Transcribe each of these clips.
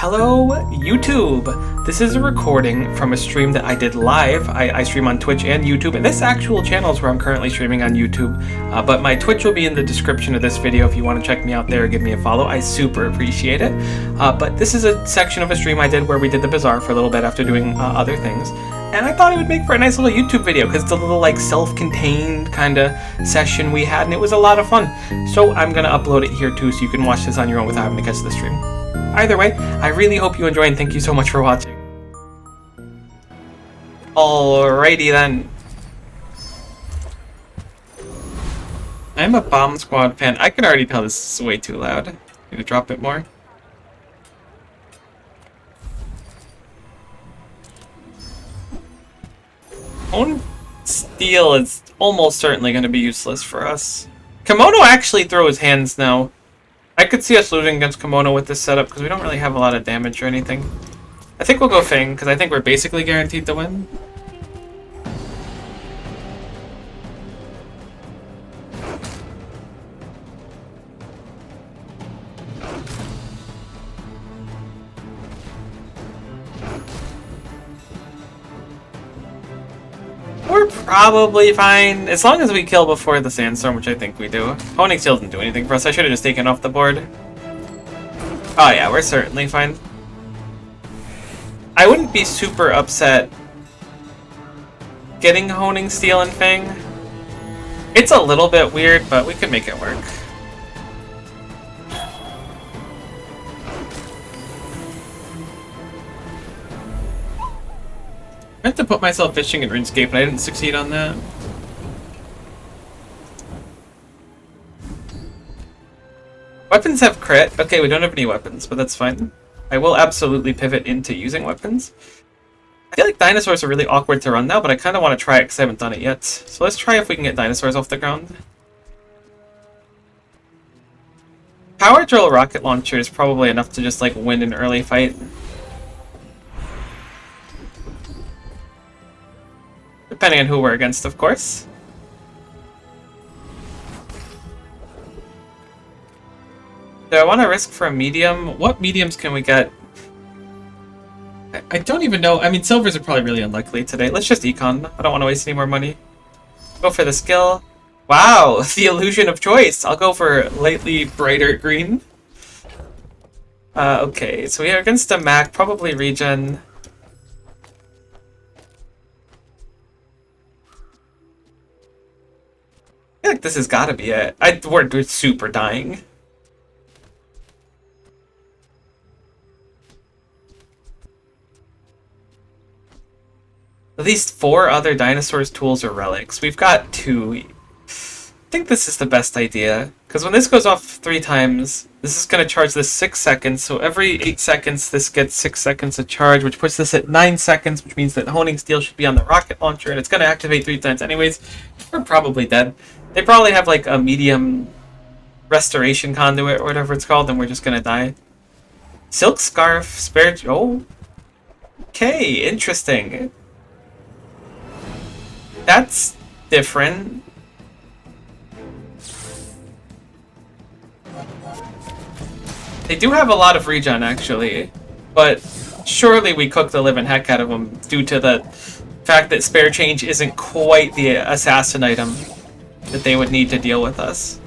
Hello, YouTube! This is a recording from a stream that I did live. I stream on Twitch and YouTube, and this actual channel is where I'm currently streaming on YouTube. But my Twitch will be in the description of this video if you want to check me out there or give me a follow. I super appreciate it. But this is a section of a stream I did where we did the Bazaar for a little bit after doing other things. And I thought it would make for a nice little YouTube video because it's a little like self-contained kind of session we had, and it was a lot of fun. So I'm going to upload it here too so you can watch this on your own without having to catch the stream. Either way, I really hope you enjoy and thank you so much for watching. Alrighty then. I'm a Bomb Squad fan. I can already tell this is way too loud. Need to drop it more. Own Steel is almost certainly going to be useless for us. Kimono actually throws hands now. I could see us losing against Kimono with this setup because we don't really have a lot of damage or anything. I think we'll go Fang because I think we're basically guaranteed to win. We're probably fine, as long as we kill before the Sandstorm, which I think we do. Honing Steel doesn't do anything for us. I should have just taken off the board. Oh yeah, we're certainly fine. I wouldn't be super upset getting Honing Steel and Fang. It's a little bit weird, but we could make it work. I meant to put myself fishing in RuneScape, and I didn't succeed on that. Weapons have crit. Okay, we don't have any weapons, but that's fine. I will absolutely pivot into using weapons. I feel like dinosaurs are really awkward to run now, but I kind of want to try it because I haven't done it yet. So let's try if we can get dinosaurs off the ground. Power drill rocket launcher is probably enough to just like win an early fight. Depending on who we're against, of course. Do I want to risk for a medium? What mediums can we get? I don't even know. I mean, silvers are probably really unlikely today. Let's just econ. I don't want to waste any more money. Go for the skill. Wow, the illusion of choice. I'll go for lightly brighter green. Okay, so we are against a Mac, probably regen. I feel like this has got to be it. We're super dying. At least 4 other dinosaurs, tools, or relics. We've got 2. I think this is the best idea. Because when this goes off 3 times, this is going to charge this 6 seconds. So every 8 seconds, this gets 6 seconds of charge, which puts this at 9 seconds, which means that Honing Steel should be on the rocket launcher, and it's going to activate 3 times anyways. We're probably dead. They probably have like a medium restoration conduit or whatever it's called, and we're just going to die. Silk Scarf, spare... Oh. Okay, interesting. That's different. They do have a lot of regen, actually, but surely we cook the living heck out of them due to the fact that spare change isn't quite the assassin item that they would need to deal with us.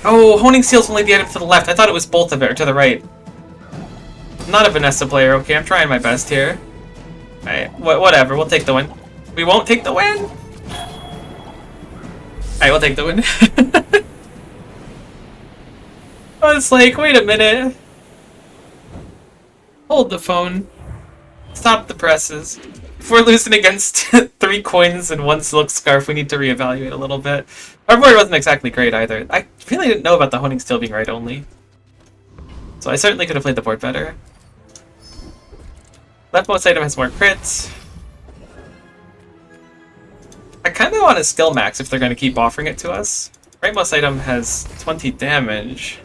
Oh, Honing Steel's only the item to the left. I thought it was both of it, or to the right. I'm not a Vanessa player, okay? I'm trying my best here. Alright, whatever, we'll take the win. We won't take the win! Alright, we'll take the win. I was like, wait a minute. Hold the phone. Stop the presses. If we're losing against 3 coins and 1 silk scarf, we need to reevaluate a little bit. Our board wasn't exactly great either. I really didn't know about the Honing Steel being right only. So I certainly could have played the board better. Leftmost item has more crits. I kind of want a skill max if they're going to keep offering it to us. Rightmost item has 20 damage.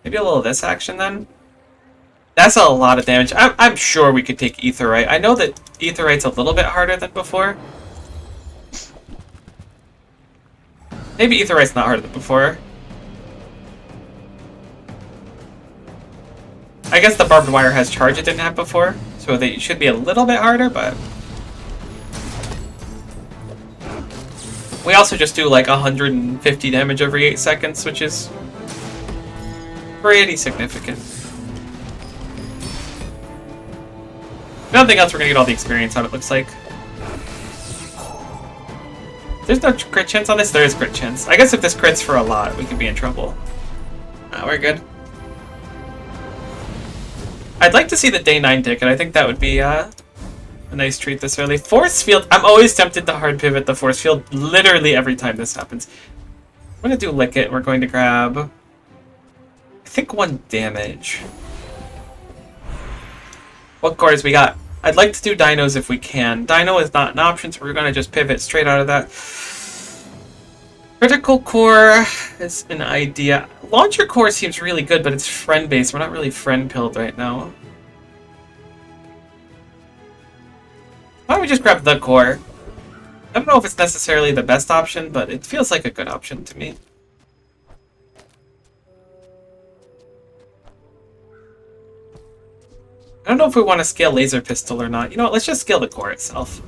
Maybe a little of this action then? That's a lot of damage. I'm sure we could take Aetheryte. I know that Aetheryte's a little bit harder than before. Maybe Aetheryte's not harder than before. I guess the barbed wire has charge it didn't have before, so they should be a little bit harder, but... We also just do like 150 damage every 8 seconds, which is pretty significant. Nothing else, we're gonna get all the experience out, it looks like. There's no crit chance on this? There is crit chance. I guess if this crits for a lot, we could be in trouble. We're good. I'd like to see the day 9 ticket. I think that would be a nice treat this early. Force field. I'm always tempted to hard pivot the force field literally every time this happens. I'm going to do lick it. We're going to grab, I think, 1 damage. What cores we got? I'd like to do dinos if we can. Dino is not an option, so we're going to just pivot straight out of that. Critical core is an idea. Launcher core seems really good, but it's friend-based. We're not really friend-pilled right now. Why don't we just grab the core? I don't know if it's necessarily the best option, but it feels like a good option to me. I don't know if we want to scale laser pistol or not. You know what, let's just scale the core itself.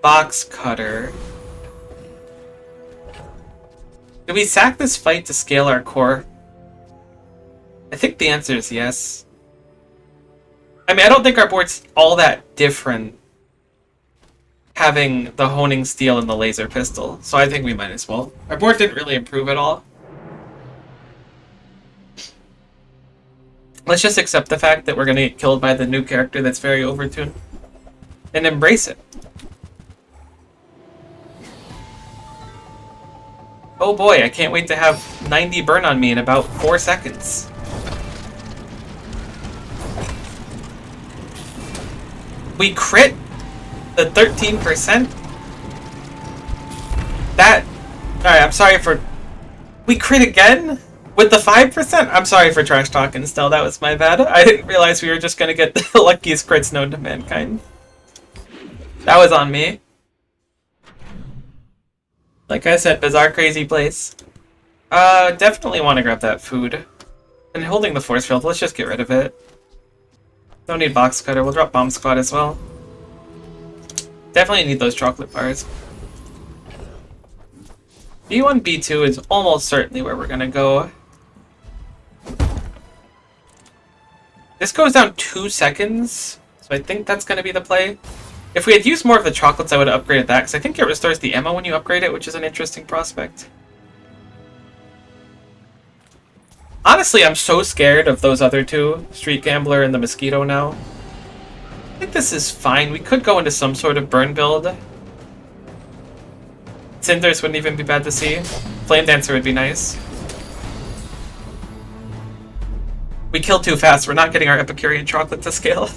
Box cutter. Do we sack this fight to scale our core? I think the answer is yes. I mean, I don't think our board's all that different having the honing steel and the laser pistol, so I think we might as well. Our board didn't really improve at all. Let's just accept the fact that we're going to get killed by the new character that's very overtuned and embrace it. Oh boy, I can't wait to have 90 burn on me in about 4 seconds. We crit the 13%? That... Alright, I'm sorry for... We crit again? With the 5%? I'm sorry for trash talking still, that was my bad. I didn't realize we were just gonna get the luckiest crits known to mankind. That was on me. Like I said, Bazaar crazy place. Definitely want to grab that food. And holding the force field, let's just get rid of it. Don't need box cutter, we'll drop bomb squad as well. Definitely need those chocolate bars. B1, B2 is almost certainly where we're gonna go. This goes down 2 seconds, so I think that's gonna be the play. If we had used more of the chocolates, I would have upgraded that, because I think it restores the ammo when you upgrade it, which is an interesting prospect. Honestly, I'm so scared of those other two, Street Gambler and the Mosquito now. I think this is fine. We could go into some sort of burn build. Cinders wouldn't even be bad to see. Flame Dancer would be nice. We killed too fast. We're not getting our Epicurean chocolate to scale.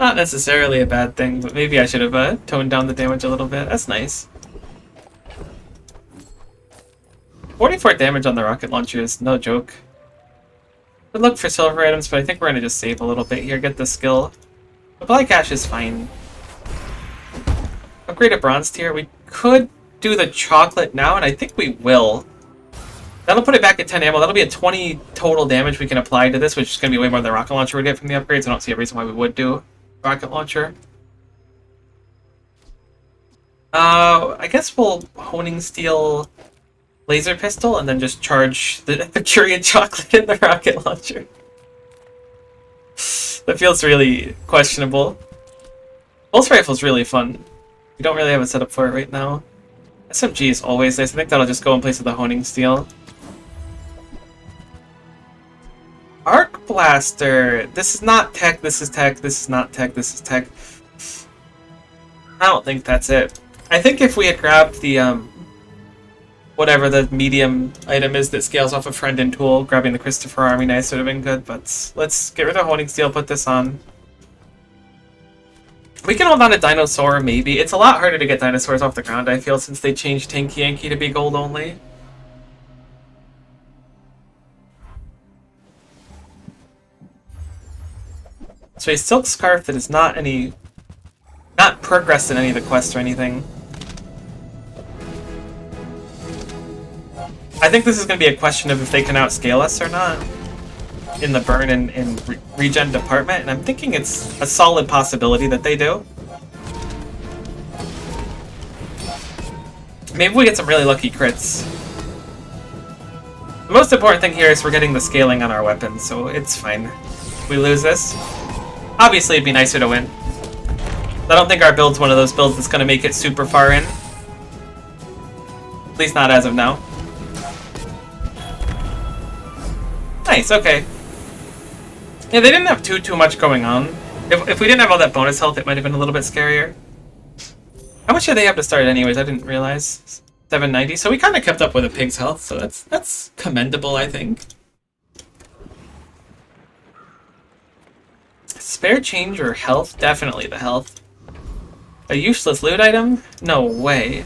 Not necessarily a bad thing, but maybe I should have toned down the damage a little bit. That's nice. 44 damage on the rocket launcher is no joke. Could look for silver items, but I think we're going to just save a little bit here, get the skill. Supply cache is fine. Upgrade a bronze tier. We could do the chocolate now, and I think we will. That'll put it back at 10 ammo. That'll be a 20 total damage we can apply to this, which is going to be way more than the rocket launcher would get from the upgrades. I don't see a reason why we would do rocket launcher. I guess we'll honing steel laser pistol and then just charge the Epicurean chocolate in the rocket launcher. That feels really questionable. Pulse rifle's really fun. We don't really have a setup for it right now. SMG is always nice. I think that'll just go in place of the honing steel. Arc Blaster. This is not tech, this is tech, this is not tech, this is tech. I don't think that's it. I think if we had grabbed the, whatever the medium item is that scales off a friend and tool, grabbing the Christopher Army Knife would have been good, but let's get rid of honing steel, put this on. We can hold on to Dinosawer, maybe. It's a lot harder to get dinosaurs off the ground, I feel, since they changed Tanky Yankee to be gold only. So a silk scarf that is not progressed in any of the quests or anything. I think this is going to be a question of if they can outscale us or not in the burn and regen department, and I'm thinking it's a solid possibility that they do. Maybe we get some really lucky crits. The most important thing here is we're getting the scaling on our weapons, so it's fine. We lose this. Obviously, it'd be nicer to win. I don't think our build's one of those builds that's going to make it super far in. At least not as of now. Nice, okay. Yeah, they didn't have too much going on. If we didn't have all that bonus health, it might have been a little bit scarier. How much did they have to start anyways? I didn't realize. 790, so we kind of kept up with a pig's health, so that's commendable, I think. Spare change or health? Definitely the health. A useless loot item? No way.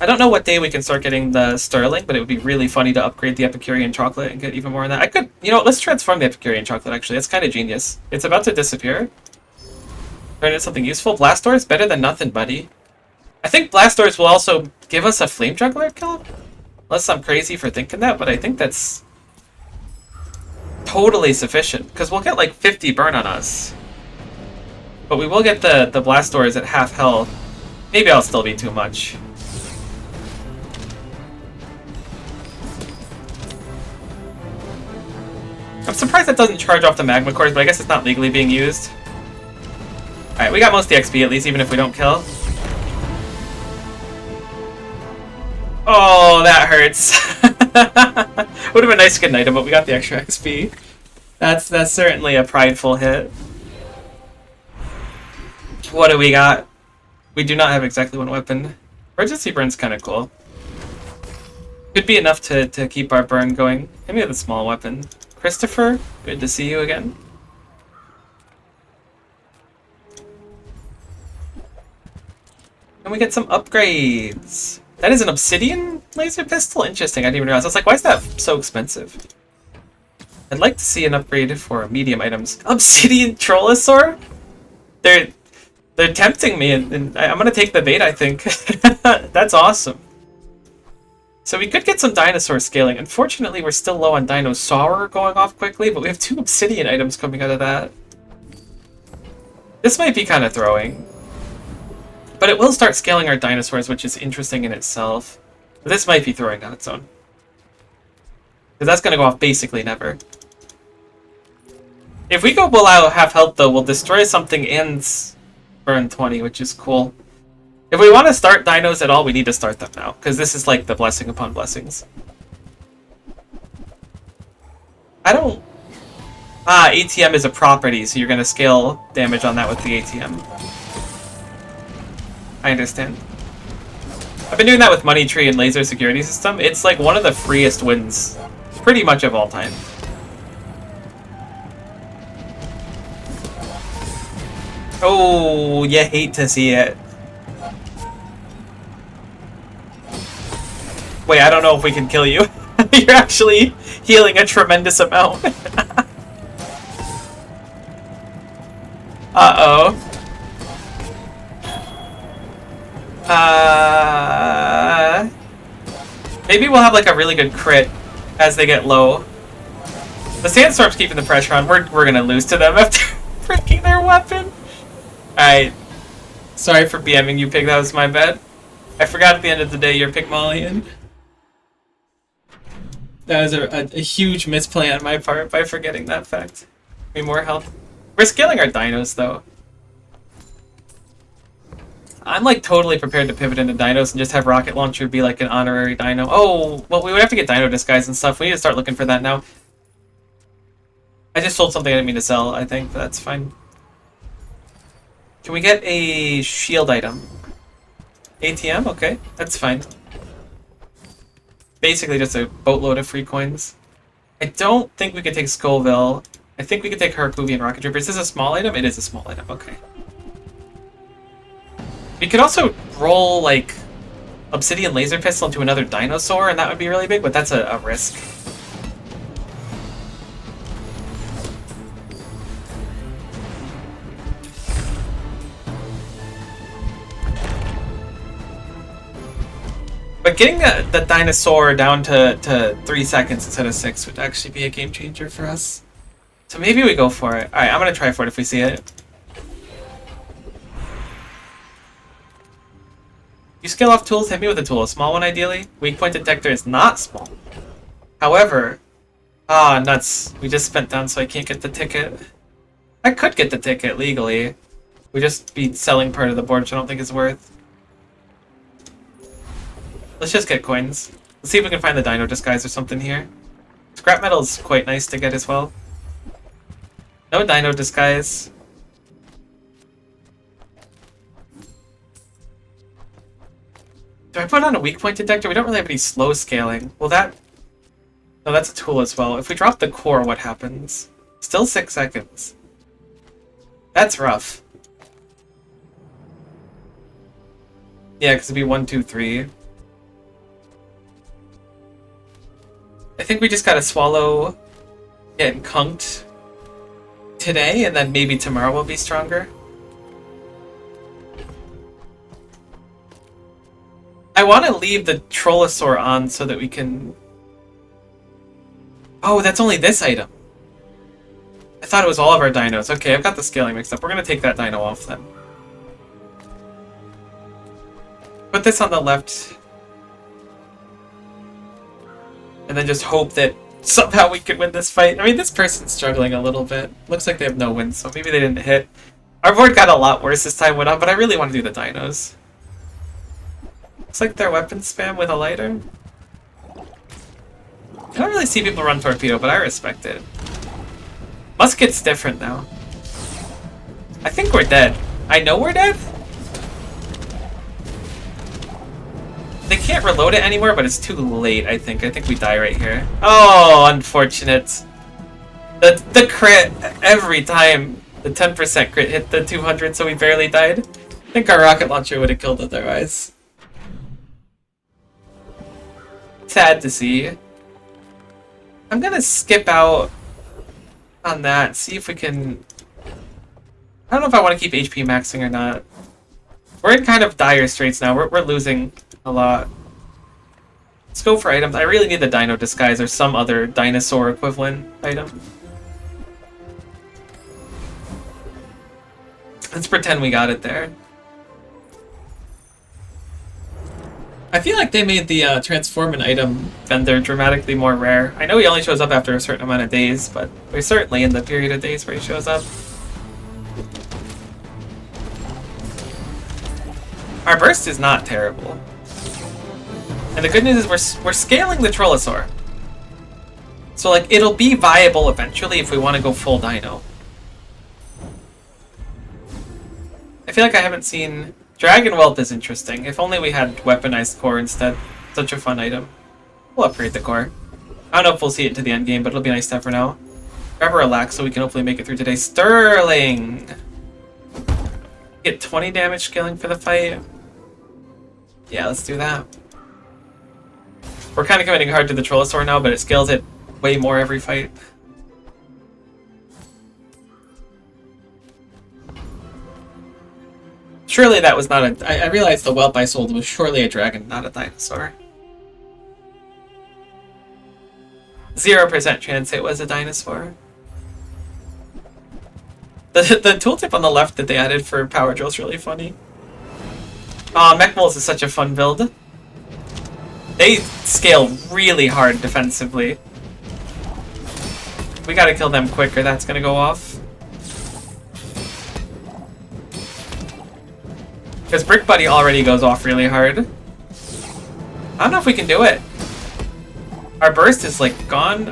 I don't know what day we can start getting the Sterling, but it would be really funny to upgrade the Epicurean chocolate and get even more of that. I could, you know, let's transform the Epicurean chocolate, actually. It's kind of genius. It's about to disappear. Turn into something useful. Blast Doors? Better than nothing, buddy. I think Blast Doors will also give us a Flame Juggler kill? Unless I'm crazy for thinking that, but I think that's totally sufficient. Because we'll get like 50 burn on us. But we will get the Blast Doors at half health. Maybe I'll still be too much. I'm surprised that doesn't charge off the magma cores, but I guess it's not legally being used. Alright, we got most of the XP at least, even if we don't kill. Oh, that hurts. Would have been nice to get an item, but we got the extra XP. That's certainly a prideful hit. What do we got? We do not have exactly one weapon. Emergency burn's kind of cool. Could be enough to keep our burn going. Maybe with a small weapon. Christopher, good to see you again. And we get some upgrades. That is an obsidian laser pistol? Interesting, I didn't even realize. I was like, why is that so expensive? I'd like to see an upgrade for medium items. Obsidian Trollosaur? They're tempting me, and I'm gonna take the bait, I think. That's awesome. So we could get some dinosaur scaling. Unfortunately, we're still low on Dinosawer going off quickly, but we have 2 obsidian items coming out of that. This might be kind of throwing. But it will start scaling our dinosaurs, which is interesting in itself. But this might be throwing on its own. Because that's going to go off basically never. If we go below half health, though, we'll destroy something and burn 20, which is cool. If we want to start dinos at all, we need to start them now, because this is like the blessing upon blessings. I don't... Ah, ATM is a property, so you're going to scale damage on that with the ATM. I understand. I've been doing that with Money Tree and Laser Security System. It's like one of the freest wins, pretty much of all time. Oh, you hate to see it. Wait, I don't know if we can kill you. You're actually healing a tremendous amount. Uh-oh. Maybe we'll have like a really good crit as they get low. The Sandstorm's keeping the pressure on. We're gonna lose to them after freaking their weapon. Alright. Sorry for BMing you, Pig. That was my bad. I forgot at the end of the day you're Pygmalion. That was a huge misplay on my part by forgetting that fact. Give me more health. We're scaling our dinos, though. I'm like totally prepared to pivot into dinos and just have Rocket Launcher be like an honorary dino. Oh, well, we would have to get dino disguise and stuff. We need to start looking for that now. I just sold something I didn't mean to sell, I think, but that's fine. Can we get a shield item? ATM? Okay, that's fine. Basically just a boatload of free coins. I don't think we can take Scoville. I think we can take Hercuvian Rocket Trooper. Is this a small item? It is a small item, okay. We could also roll, like, Obsidian Laser Pistol into another Dinosaur, and that would be really big, but that's a risk. But getting the Dinosaur down to 3 seconds instead of 6 would actually be a game changer for us. So maybe we go for it. Alright, I'm gonna try for it if we see it. You scale off tools, hit me with a tool. A small one, ideally. Weak point detector is not small. However... Ah, nuts. We just spent down so I can't get the ticket. I could get the ticket legally. We just be selling part of the board, which I don't think is worth. Let's just get coins. Let's see if we can find the Dino Disguise or something here. Scrap metal is quite nice to get as well. No Dino Disguise. Do I put on a weak point detector? We don't really have any slow scaling. Well, that... No, that's a tool as well. If we drop the core, what happens? Still 6 seconds. That's rough. Yeah, because it'd be 1, 2, 3. I think we just gotta swallow getting conked today, and then maybe tomorrow we'll be stronger. I want to leave the Trollosaur on so that we can... Oh, that's only this item. I thought it was all of our dinos. Okay, I've got the scaling mixed up. We're gonna take that dino off then. Put this on the left. And then just hope that somehow we can win this fight. I mean, this person's struggling a little bit. Looks like they have no wins, so maybe they didn't hit. Our board got a lot worse as time went on, but I really want to do the dinos. Looks like their weapon spam with a lighter. I don't really see people run torpedo, but I respect it. Musket's different now. I think we're dead. I know we're dead? They can't reload it anywhere, but it's too late, I think. I think we die right here. Oh, unfortunate. The crit, every time the 10% crit hit the 200, so we barely died. I think our rocket launcher would have killed otherwise. Sad to see. I'm gonna skip out on that, see if we can... I don't know if I want to keep HP maxing or not. We're in kind of dire straits now. We're losing a lot. Let's go for items. I really need the Dino Disguise or some other dinosaur equivalent item. Let's pretend we got it there. I feel like they made the transform an item vendor dramatically more rare. I know he only shows up after a certain amount of days, but we're certainly in the period of days where he shows up. Our burst is not terrible. And the good news is we're scaling the Trollosaur. So like it'll be viable eventually if we want to go full dino. I feel like I haven't seen... Dragon Whelp is interesting. If only we had weaponized core instead. Such a fun item. We'll upgrade the core. I don't know if we'll see it to the end game, but it'll be nice to have for now. Grab a relax so we can hopefully make it through today. Sterling! Get 20 damage scaling for the fight. Yeah, let's do that. We're kind of committing hard to the Trollosaur now, but it scales it way more every fight. Surely that was not a... I realized the whelp I sold was surely a dragon, not a dinosaur. 0% chance it was a dinosaur. The tooltip on the left that they added for power drill is really funny. Aw, Mech Moles is such a fun build. They scale really hard defensively. We gotta kill them quick or that's gonna go off. Because Brick Buddy already goes off really hard. I don't know if we can do it. Our burst is like gone.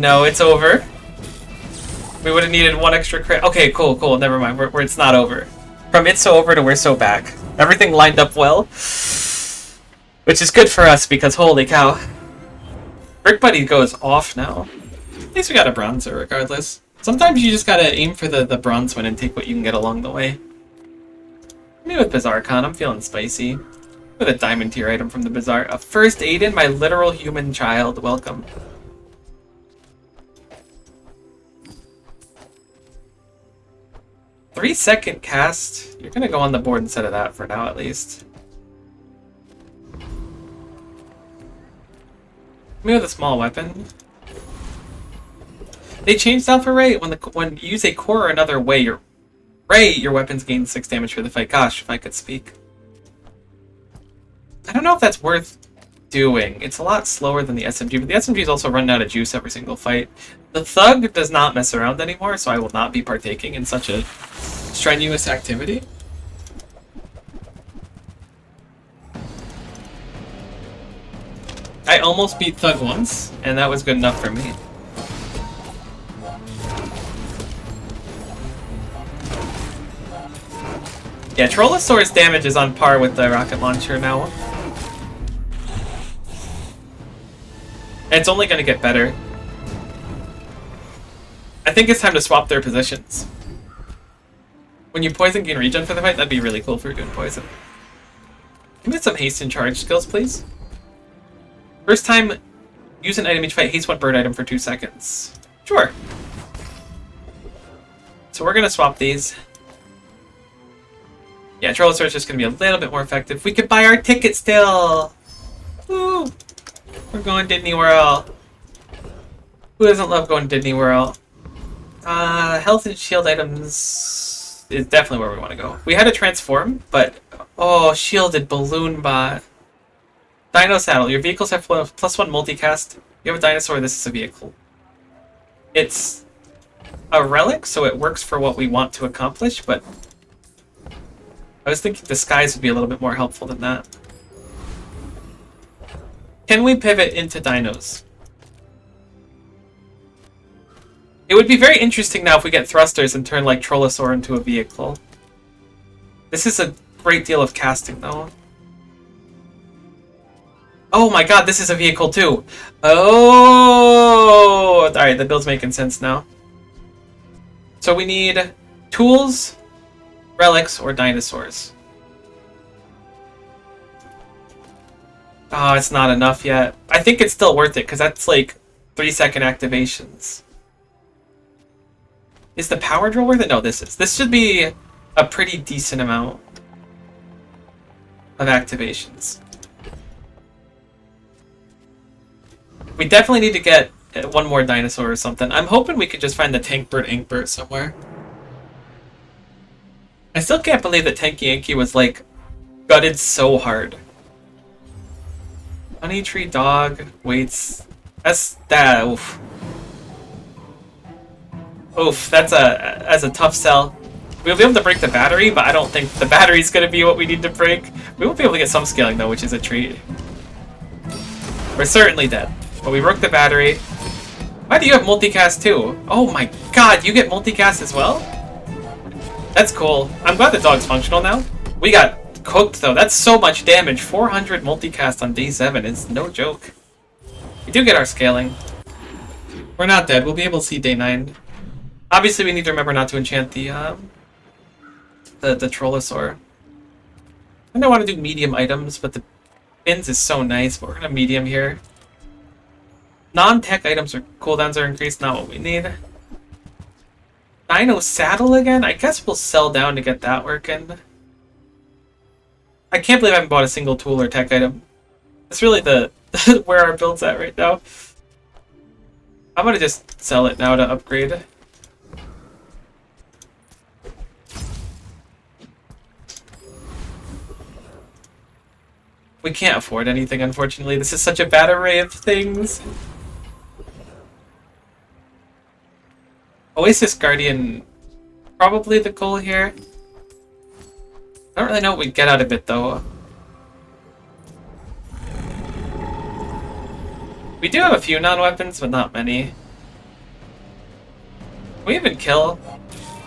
No, it's over. We would have needed one extra crit. Okay, cool, cool. Never mind. It's not over. From it's so over to we're so back. Everything lined up well. Which is good for us because holy cow. Brick Buddy goes off now. At least we got a bronzer regardless. Sometimes you just gotta aim for the bronze one and take what you can get along the way. Me with Bazaar Con, I'm feeling spicy. With a diamond tier item from the Bazaar. A first Aiden, my literal human child. Welcome. 3-second cast. You're gonna go on the board instead of that for now, at least. Maybe with a small weapon. They changed Alpha Ray. When you use a core or another way, your weapons gain 6 damage for the fight. Gosh, if I could speak. I don't know if that's worth doing. It's a lot slower than the SMG, but the SMG is also running out of juice every single fight. The Thug does not mess around anymore, so I will not be partaking in such a strenuous activity. I almost beat Thug once, and that was good enough for me. Yeah, Trollosaur's damage is on par with the rocket launcher now. It's only going to get better. I think it's time to swap their positions. When you poison, gain regen for the fight, that'd be really cool if we were doing poison. Give me some haste and charge skills, please. First time, use an item each fight, haste one bird item for 2 seconds. Sure. So we're going to swap these. Yeah, Trollosaur is just going to be a little bit more effective. We could buy our ticket still! Woo! We're going Disney World. Who doesn't love going to Disney World? Health and shield items is definitely where we want to go. We had to transform, but... Oh, shielded balloon bot. Dino Saddle. Your vehicles have +1 multicast. You have a dinosaur, this is a vehicle. It's a relic, so it works for what we want to accomplish, but... I was thinking disguise would be a little bit more helpful than that. Can we pivot into dinos? It would be very interesting now if we get thrusters and turn like Trollosaur into a vehicle. This is a great deal of casting though. Oh my god, this is a vehicle too! Oh! Alright, the build's making sense now. So we need tools, relics, or dinosaurs. Oh, it's not enough yet. I think it's still worth it, because that's like 3-second activations. Is the power drill worth it? No, this is. This should be a pretty decent amount of activations. We definitely need to get one more dinosaur or something. I'm hoping we could just find the Tankbird Inkbird somewhere. I still can't believe that Tanky Inky was, like, gutted so hard. Honey Tree Dog waits. That's that. Oof. Oof. That's a tough sell. We'll be able to break the battery, but I don't think the battery's gonna be what we need to break. We will be able to get some scaling though, which is a treat. We're certainly dead, but we broke the battery. Why do you have multicast too? Oh my god, you get multicast as well? That's cool. I'm glad the dog's functional now. We got cooked though. That's so much damage. 400 multicast on day 7 is no joke. We do get our scaling. We're not dead. We'll be able to see day 9. Obviously, we need to remember not to enchant the Trollosaur. And I want to do medium items, but the bins is so nice. But we're gonna medium here. Non-tech items or cooldowns are increased. Not what we need. Dino Saddle again? I guess we'll sell down to get that working. I can't believe I haven't bought a single tool or tech item. It's really the where our build's at right now. I'm gonna just sell it now to upgrade. We can't afford anything, unfortunately. This is such a bad array of things. Oasis Guardian, probably the goal here. I don't really know what we'd get out of it, though. We do have a few non-weapons, but not many. Can we even kill?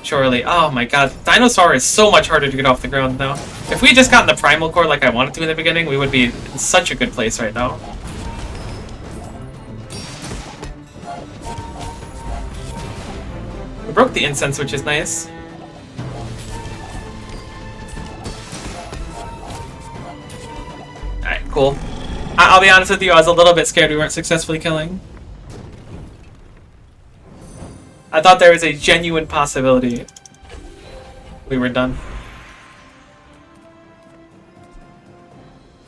Surely. Oh my god, Dinosaur is so much harder to get off the ground now. If we had just gotten the Primal Core like I wanted to in the beginning, we would be in such a good place right now. We broke the incense, which is nice. Alright, cool. I'll be honest with you, I was a little bit scared we weren't successfully killing. I thought there was a genuine possibility we were done.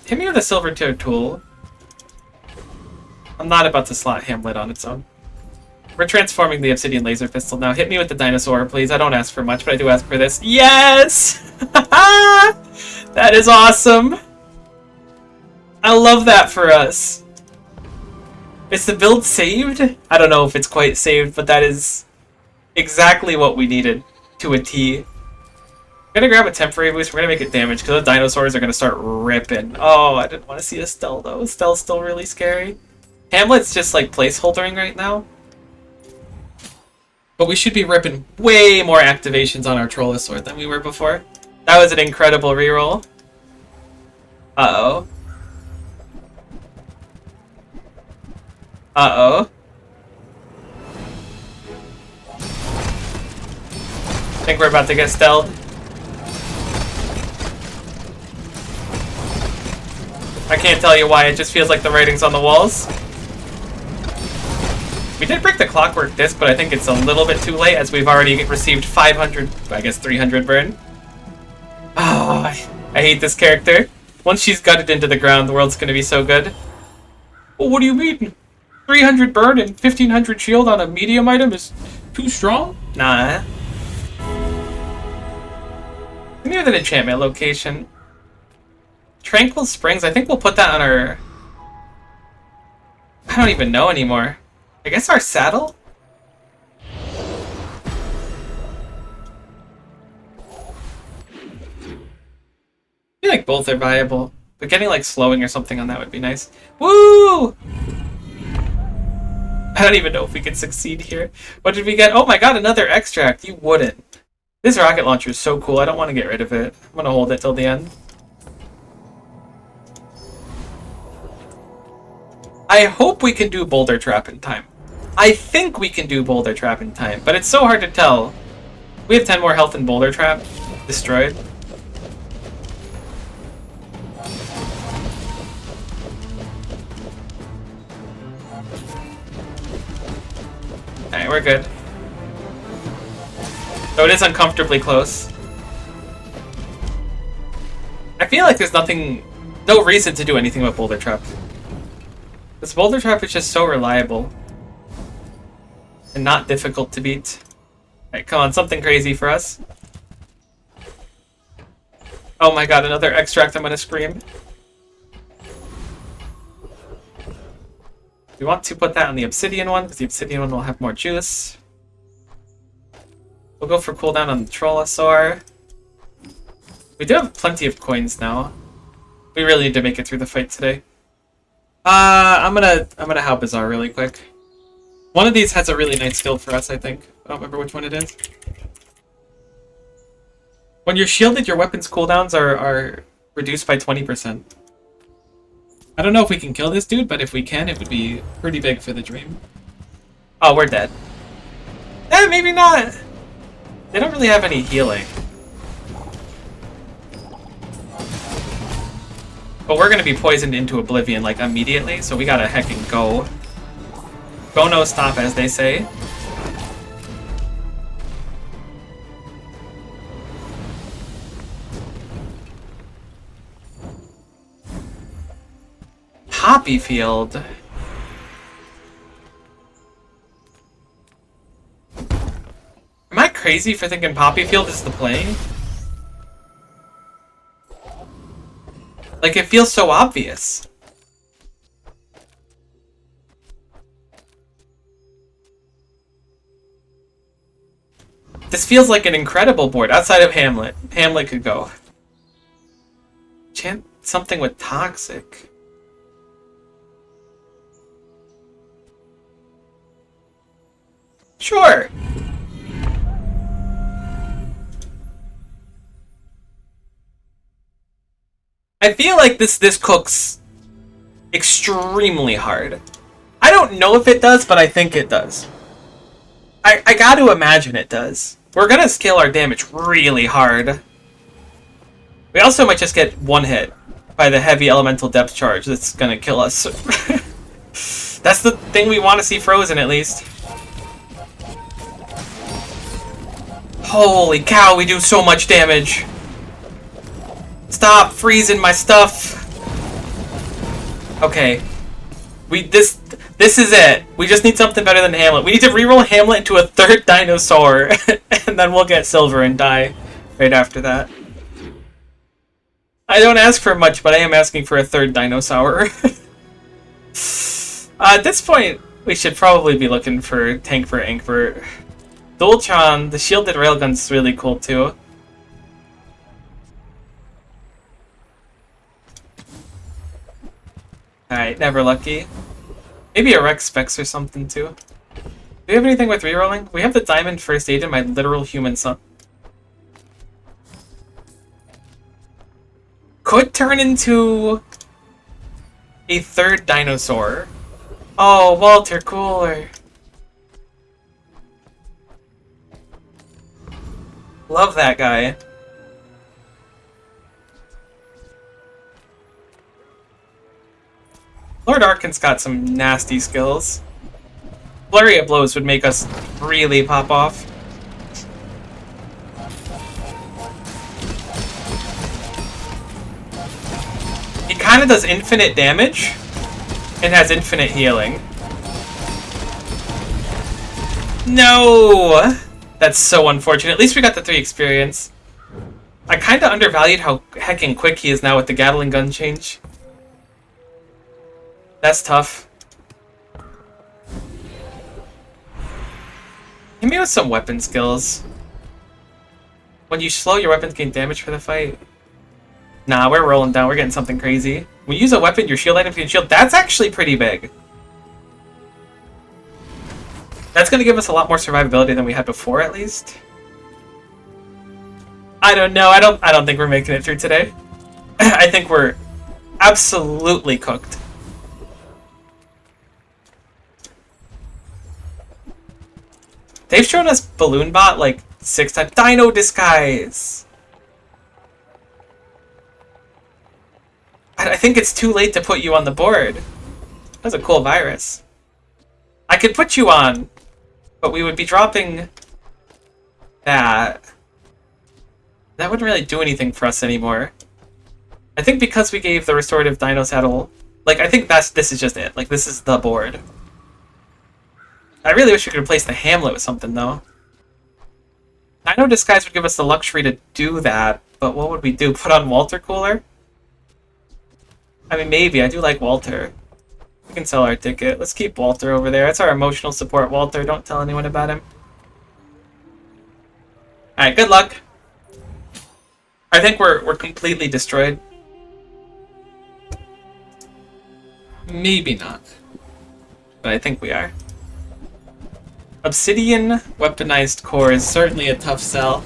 Hit me with a silver tier tool. I'm not about to slot Hamlet on its own. We're transforming the obsidian laser pistol now. Hit me with the dinosaur, please. I don't ask for much, but I do ask for this. Yes! That is awesome! I love that for us. Is the build saved? I don't know if it's quite saved, but that is exactly what we needed to a T. I'm gonna grab a temporary boost. We're gonna make it damage because those dinosaurs are gonna start ripping. Oh, I didn't want to see Estelle though. Estelle's still really scary. Hamlet's just like placeholdering right now. But we should be ripping way more activations on our Trollosaur than we were before. That was an incredible reroll. Uh-oh. Uh-oh. I think we're about to get Estelle. I can't tell you why, it just feels like the writing's on the walls. We did break the clockwork disc, but I think it's a little bit too late as we've already received 500, I guess 300 burn. Oh, I hate this character. Once she's gutted into the ground, the world's gonna be so good. Well, what do you mean? 300 burn and 1500 shield on a medium item is too strong? Nah. Maybe with an enchantment location. Tranquil Springs, I think we'll put that on our... I don't even know anymore. I guess our saddle? I feel like both are viable, but getting like slowing or something on that would be nice. Woo! I don't even know if we can succeed here. What did we get? Oh my god, another extract. You wouldn't. This rocket launcher is so cool. I don't want to get rid of it. I'm going to hold it till the end. I hope we can do Boulder Trap in time. I think we can do Boulder Trap in time, but it's so hard to tell. We have 10 more health in Boulder Trap. Destroyed. Alright, we're good. So it is uncomfortably close. I feel like there's no reason to do anything with Boulder Trap. This Boulder Trap is just so reliable. And not difficult to beat. Alright, come on, something crazy for us. Oh my god, another extract, I'm gonna scream. We want to put that on the obsidian one, because the obsidian one will have more juice. We'll go for cooldown on the Trollosaur. We do have plenty of coins now. We really need to make it through the fight today. I'm gonna how Bazaar really quick. One of these has a really nice skill for us, I think. I don't remember which one it is. When you're shielded, your weapons cooldowns are reduced by 20%. I don't know if we can kill this dude, but if we can, it would be pretty big for the dream. Oh, we're dead. Eh, maybe not. They don't really have any healing. But we're gonna be poisoned into oblivion, like, immediately, so we gotta heckin' go. Go no stop, as they say. Poppy Field. Am I crazy for thinking Poppy Field is the play? Like, it feels so obvious. This feels like an incredible board. Outside of Hamlet. Hamlet could go. Chant something with Toxic. Sure. I feel like this cooks extremely hard. I don't know if it does, but I think it does. I got to imagine it does. We're going to scale our damage really hard. We also might just get one hit by the heavy elemental depth charge that's going to kill us. That's the thing we want to see frozen, at least. Holy cow, we do so much damage. Stop freezing my stuff. Okay. This is it. We just need something better than Hamlet. We need to reroll Hamlet into a third Dinosaur, and then we'll get silver and die right after that. I don't ask for much, but I am asking for a third Dinosaur. At this point, we should probably be looking for tank for Angbert. Dultron, the shielded railgun's really cool too. Alright, never lucky. Maybe a Rex Specs or something too. Do we have anything with rerolling? We have the Diamond First Aid and my literal human son. Could turn into a third Dinosaur. Oh, Walter Cooler. Love that guy. Lord Arkin's got some nasty skills. Flurry of Blows would make us really pop off. He kind of does infinite damage and has infinite healing. No! That's so unfortunate. At least we got the 3 experience. I kind of undervalued how heckin' quick he is now with the Gatling gun change. That's tough. Hit me with some weapon skills. When you slow, your weapons gain damage for the fight. Nah, we're rolling down. We're getting something crazy. When you use a weapon, your shield items can shield. That's actually pretty big. That's going to give us a lot more survivability than we had before, at least. I don't know. I don't think we're making it through today. I think we're absolutely cooked. They've shown us Balloon Bot like 6 times. Dino Disguise! I think it's too late to put you on the board. That's a cool virus. I could put you on, but we would be dropping that. That wouldn't really do anything for us anymore. I think because we gave the Restorative Dino Saddle, like, I think this is just it. Like, this is the board. I really wish we could replace the Hamlet with something, though. Dino Disguise would give us the luxury to do that, but what would we do? Put on Walter Cooler? I mean, maybe. I do like Walter. We can sell our ticket. Let's keep Walter over there. That's our emotional support, Walter. Don't tell anyone about him. Alright, good luck. I think we're completely destroyed. Maybe not. But I think we are. Obsidian weaponized core is certainly a tough sell.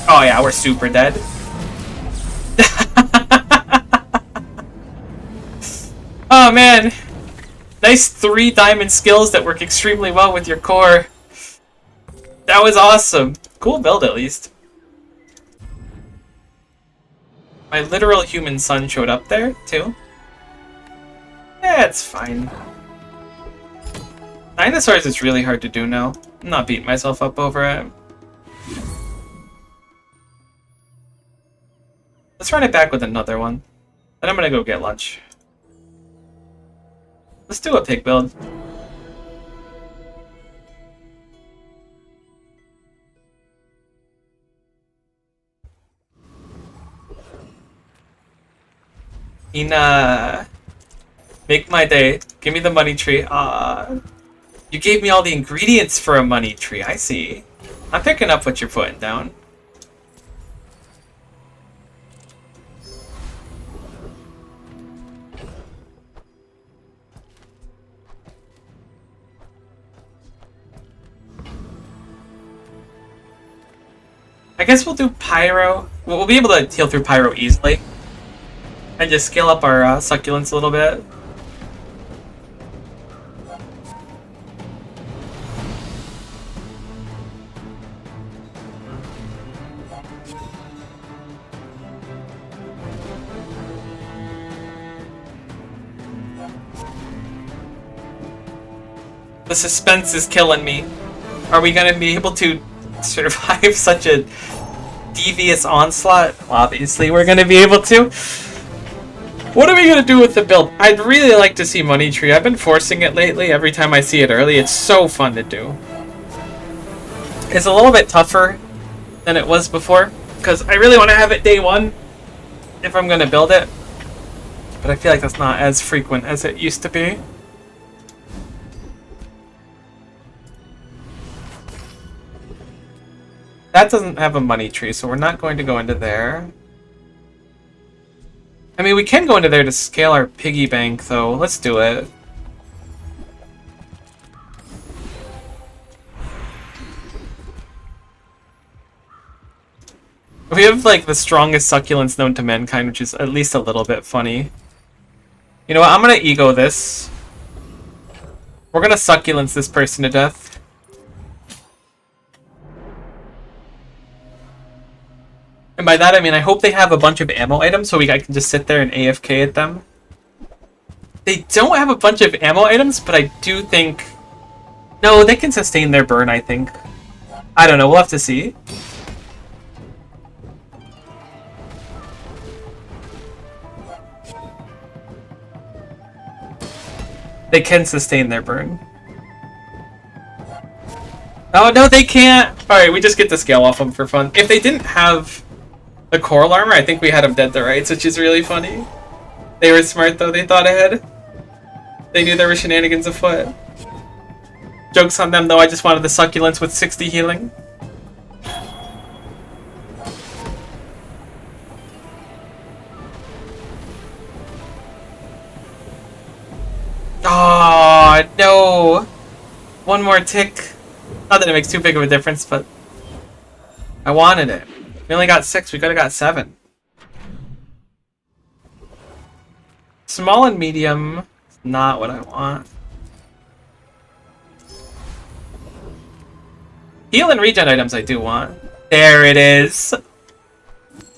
Oh yeah, we're super dead. Oh man, nice 3 diamond skills that work extremely well with your core. That was awesome. Cool build at least. My literal human son showed up there too. Yeah, it's fine. Dinosaurs is really hard to do now. I'm not beating myself up over it. Let's run it back with another one. Then I'm gonna go get lunch. Let's do a pig build. Ina, make my day. Give me the money tree. You gave me all the ingredients for a money tree. I see. I'm picking up what you're putting down. I guess we'll do Pyro. We'll be able to heal through Pyro easily. And just scale up our succulents a little bit. The suspense is killing me. Are we gonna be able to survive such a devious onslaught? Obviously, we're going to be able to. What are we going to do with the build? I'd really like to see Money Tree. I've been forcing it lately. Every time I see it early, it's so fun to do. It's a little bit tougher than it was before, because I really want to have it day one if I'm going to build it. But I feel like that's not as frequent as it used to be. That doesn't have a money tree, so we're not going to go into there. I mean, we can go into there to scale our piggy bank, though. Let's do it. We have, like, the strongest succulents known to mankind, which is at least a little bit funny. You know what? I'm gonna ego this. We're gonna succulents this person to death. And by that I mean I hope they have a bunch of ammo items so I can just sit there and AFK at them. They don't have a bunch of ammo items, but I do think... No, they can sustain their burn, I think. I don't know, we'll have to see. They can sustain their burn. Oh, no, they can't! Alright, we just get to scale off them for fun. If they didn't have the coral armor, I think we had them dead to rights, which is really funny. They were smart, though. They thought ahead. They knew there were shenanigans afoot. Joke's on them, though. I just wanted the succulents with 60 healing. Oh, no! One more tick. Not that it makes too big of a difference, but I wanted it. We only got 6, we could have got 7. Small and medium is not what I want. Heal and regen items I do want. There it is.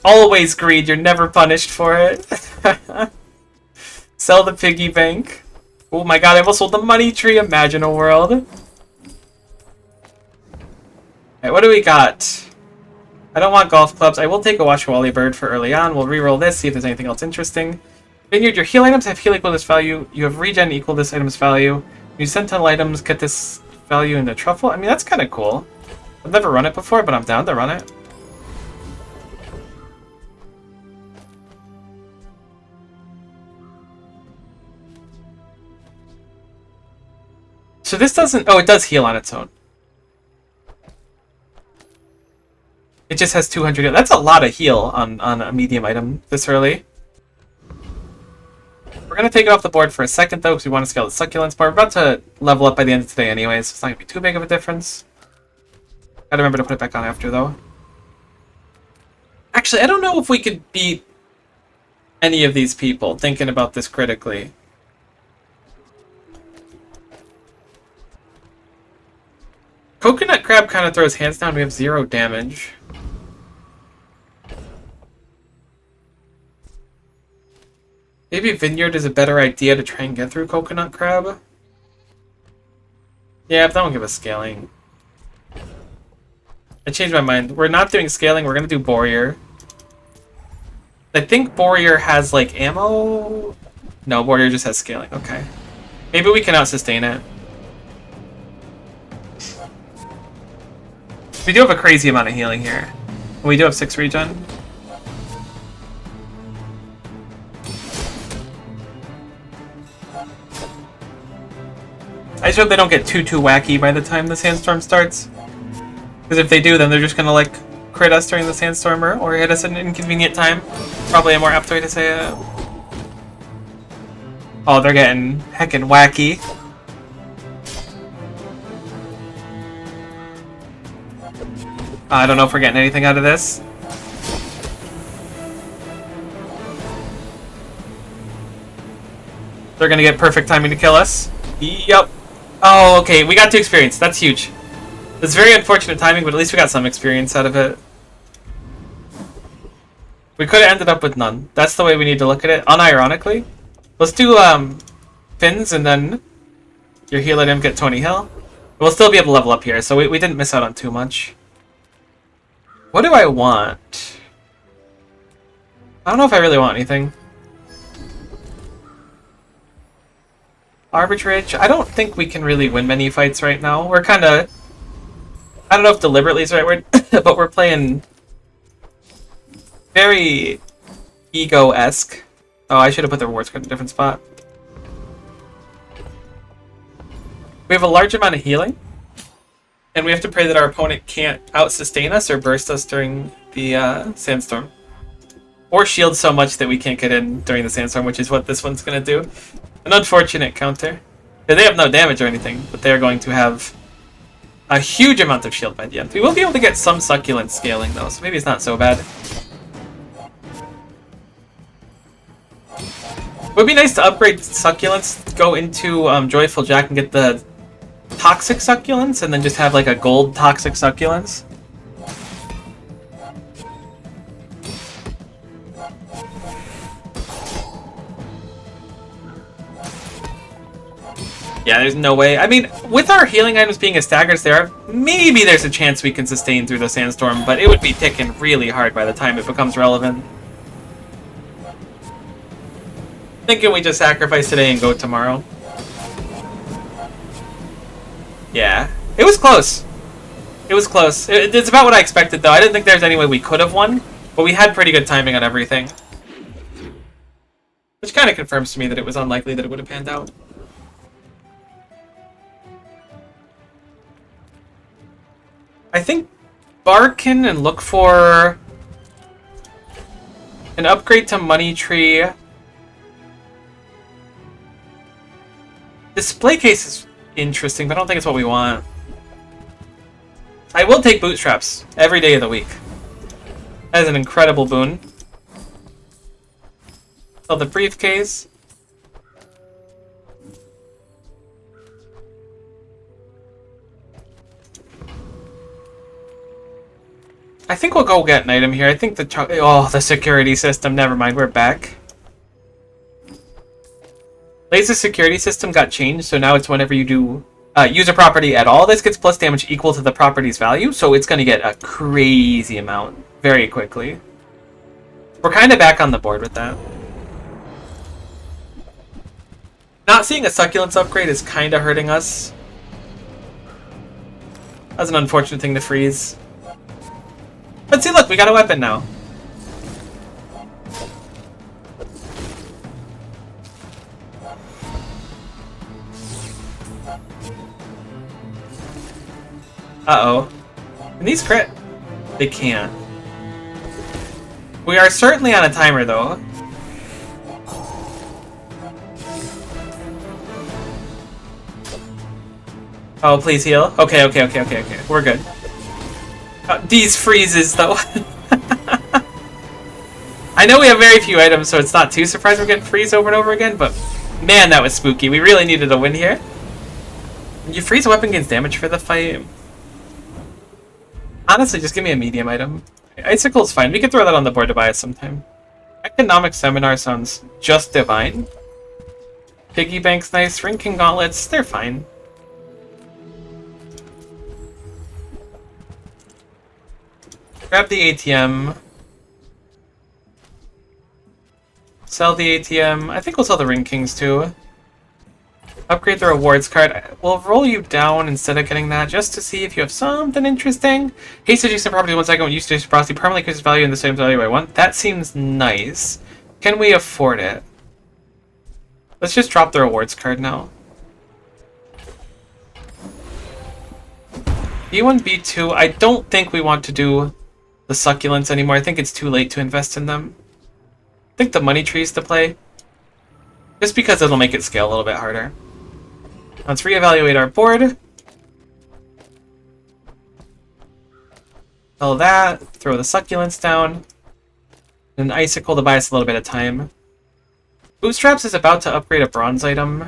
Always greed, you're never punished for it. Sell the piggy bank. Oh my god, I almost sold the money tree. Imagine a world. Alright, what do we got? I don't want golf clubs. I will take a Watch Wally Bird for early on. We'll reroll this, see if there's anything else interesting. Vineyard, your heal items have heal equal this value. You have regen equal this item's value. You sentinel items get this value in the truffle. I mean, that's kind of cool. I've never run it before, but I'm down to run it. So this doesn't... Oh, it does heal on its own. It just has 200. That's a lot of heal on a medium item this early. We're going to take it off the board for a second, though, because we want to scale the succulents. But we're about to level up by the end of today anyways, so it's not going to be too big of a difference. Gotta remember to put it back on after, though. Actually, I don't know if we could beat any of these people, thinking about this critically. Coconut Crab kind of throws hands down. We have 0 damage. Maybe Vineyard is a better idea to try and get through Coconut Crab. Yeah, but that won't give us scaling. I changed my mind. We're not doing scaling. We're going to do Warrior. I think Warrior has, like, ammo? No, Warrior just has scaling. Okay. Maybe we can out-sustain it. We do have a crazy amount of healing here. We do have 6 regen. I just hope they don't get too wacky by the time the sandstorm starts. Because if they do, then they're just gonna, like, crit us during the sandstorm or hit us at an inconvenient time. Probably a more apt way to say it. Oh, they're getting heckin' wacky. I don't know if we're getting anything out of this. They're gonna get perfect timing to kill us. Yep. Oh, okay. We got 2 experience. That's huge. It's very unfortunate timing, but at least we got some experience out of it. We could have ended up with none. That's the way we need to look at it, unironically. Let's do fins, and then your heal at him get 20 heal. We'll still be able to level up here, so we didn't miss out on too much. What do I want? I don't know if I really want anything. Arbitrage? I don't think we can really win many fights right now. We're kind of... I don't know if deliberately is the right word, but we're playing very ego-esque. Oh, I should have put the rewards card in a different spot. We have a large amount of healing, and we have to pray that our opponent can't out-sustain us or burst us during the sandstorm. Or shield so much that we can't get in during the sandstorm, which is what this one's going to do. An unfortunate counter. They have no damage or anything, but they're going to have a huge amount of shield by the end. We will be able to get some succulent scaling, though, so maybe it's not so bad. It would be nice to upgrade succulents, go into Joyful Jack and get the toxic succulents, and then just have like a gold toxic succulents. Yeah, there's no way. I mean, with our healing items being as staggered as they are, maybe there's a chance we can sustain through the sandstorm, but it would be ticking really hard by the time it becomes relevant. Thinking we just sacrifice today and go tomorrow. Yeah, it was close. It was close. It's about what I expected, though. I didn't think there's any way we could have won, but we had pretty good timing on everything. Which kind of confirms to me that it was unlikely that it would have panned out. I think bargain and look for an upgrade to Money Tree. Display case is interesting, but I don't think it's what we want. I will take bootstraps every day of the week. That is an incredible boon. So the briefcase. I think we'll go get an item here. I think the security system. Never mind, we're back. Laser security system got changed, so now it's whenever you do use a property at all, this gets plus damage equal to the property's value, so it's going to get a crazy amount very quickly. We're kind of back on the board with that. Not seeing a succulents upgrade is kind of hurting us. That's an unfortunate thing to freeze. But see, look, we got a weapon now. Uh-oh. Can these crit? They can't. We are certainly on a timer, though. Oh, please heal. Okay. We're good. These freezes, though. I know we have very few items, so it's not too surprising we're getting freeze over and over again, but man, that was spooky. We really needed a win here. You freeze a weapon gains damage for the fight. Honestly, just give me a medium item. Icicle's fine. We could throw that on the board to buy us sometime. Economic Seminar sounds just divine. Piggy Bank's nice. Ring King Gauntlets, they're fine. Grab the ATM. Sell the ATM. I think we'll sell the Ring Kings too. Upgrade the rewards card. We'll roll you down instead of getting that just to see if you have something interesting. Haste adjacent property 1 second when used to property permanently increases value in the same value by 1. That seems nice. Can we afford it? Let's just drop the rewards card now. B1, B2. I don't think we want to do the succulents anymore. I think it's too late to invest in them. I think the money tree is the play. Just because it'll make it scale a little bit harder. Let's reevaluate our board. Sell that. Throw the succulents down. And an icicle to buy us a little bit of time. Bootstraps is about to upgrade a bronze item. We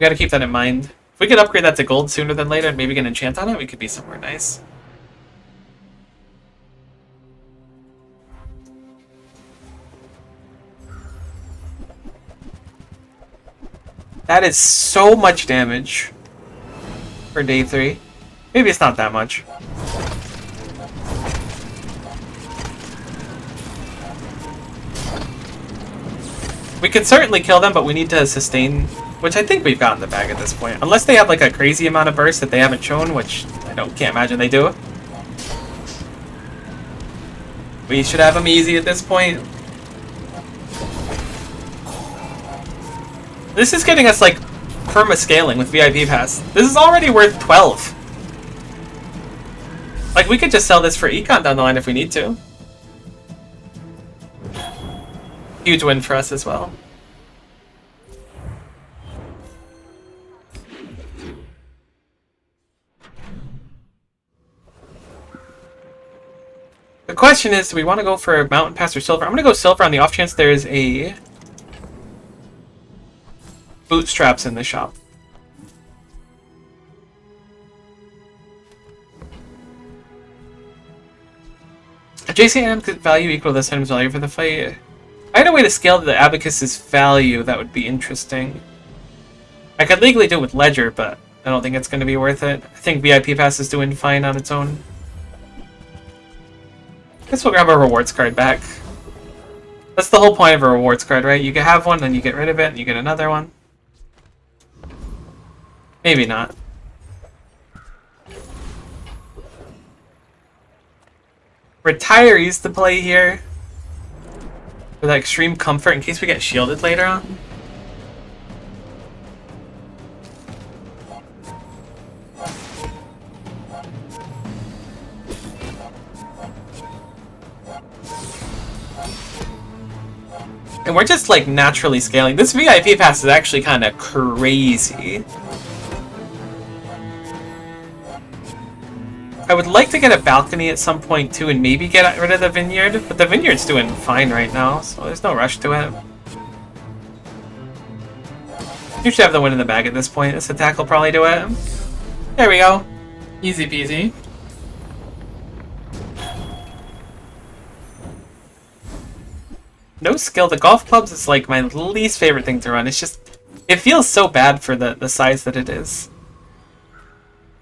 gotta keep that in mind. If we could upgrade that to gold sooner than later and maybe get an enchant on it, we could be somewhere nice. That is so much damage for day 3. Maybe it's not that much. We could certainly kill them, but we need to sustain, which I think we've got in the bag at this point. Unless they have like a crazy amount of burst that they haven't shown, which I can't imagine they do. We should have them easy at this point. This is getting us like perma scaling with VIP Pass. This is already worth 12. Like we could just sell this for econ down the line if we need to. Huge win for us as well. The question is, do we want to go for Mountain Pass or Silver? I'm going to go Silver on the off chance there is a bootstraps in the shop. Adjacent item value equal to this item's value for the fight. If I had a way to scale the Abacus's value, that would be interesting. I could legally do it with Ledger, but I don't think it's going to be worth it. I think VIP Pass is doing fine on its own. Guess we'll grab our rewards card back. That's the whole point of a rewards card, right? You can have one, then you get rid of it, and you get another one. Maybe not. Retirees to play here. For that extreme comfort in case we get shielded later on. And we're just like naturally scaling. This VIP pass is actually kind of crazy. I would like to get a balcony at some point too and maybe get rid of the vineyard, but the vineyard's doing fine right now, so there's no rush to it. You should have the win in the bag at this point. This attack will probably do it. There we go. Easy peasy. No skill. The golf clubs is like my least favorite thing to run. It's just, it feels so bad for the size that it is.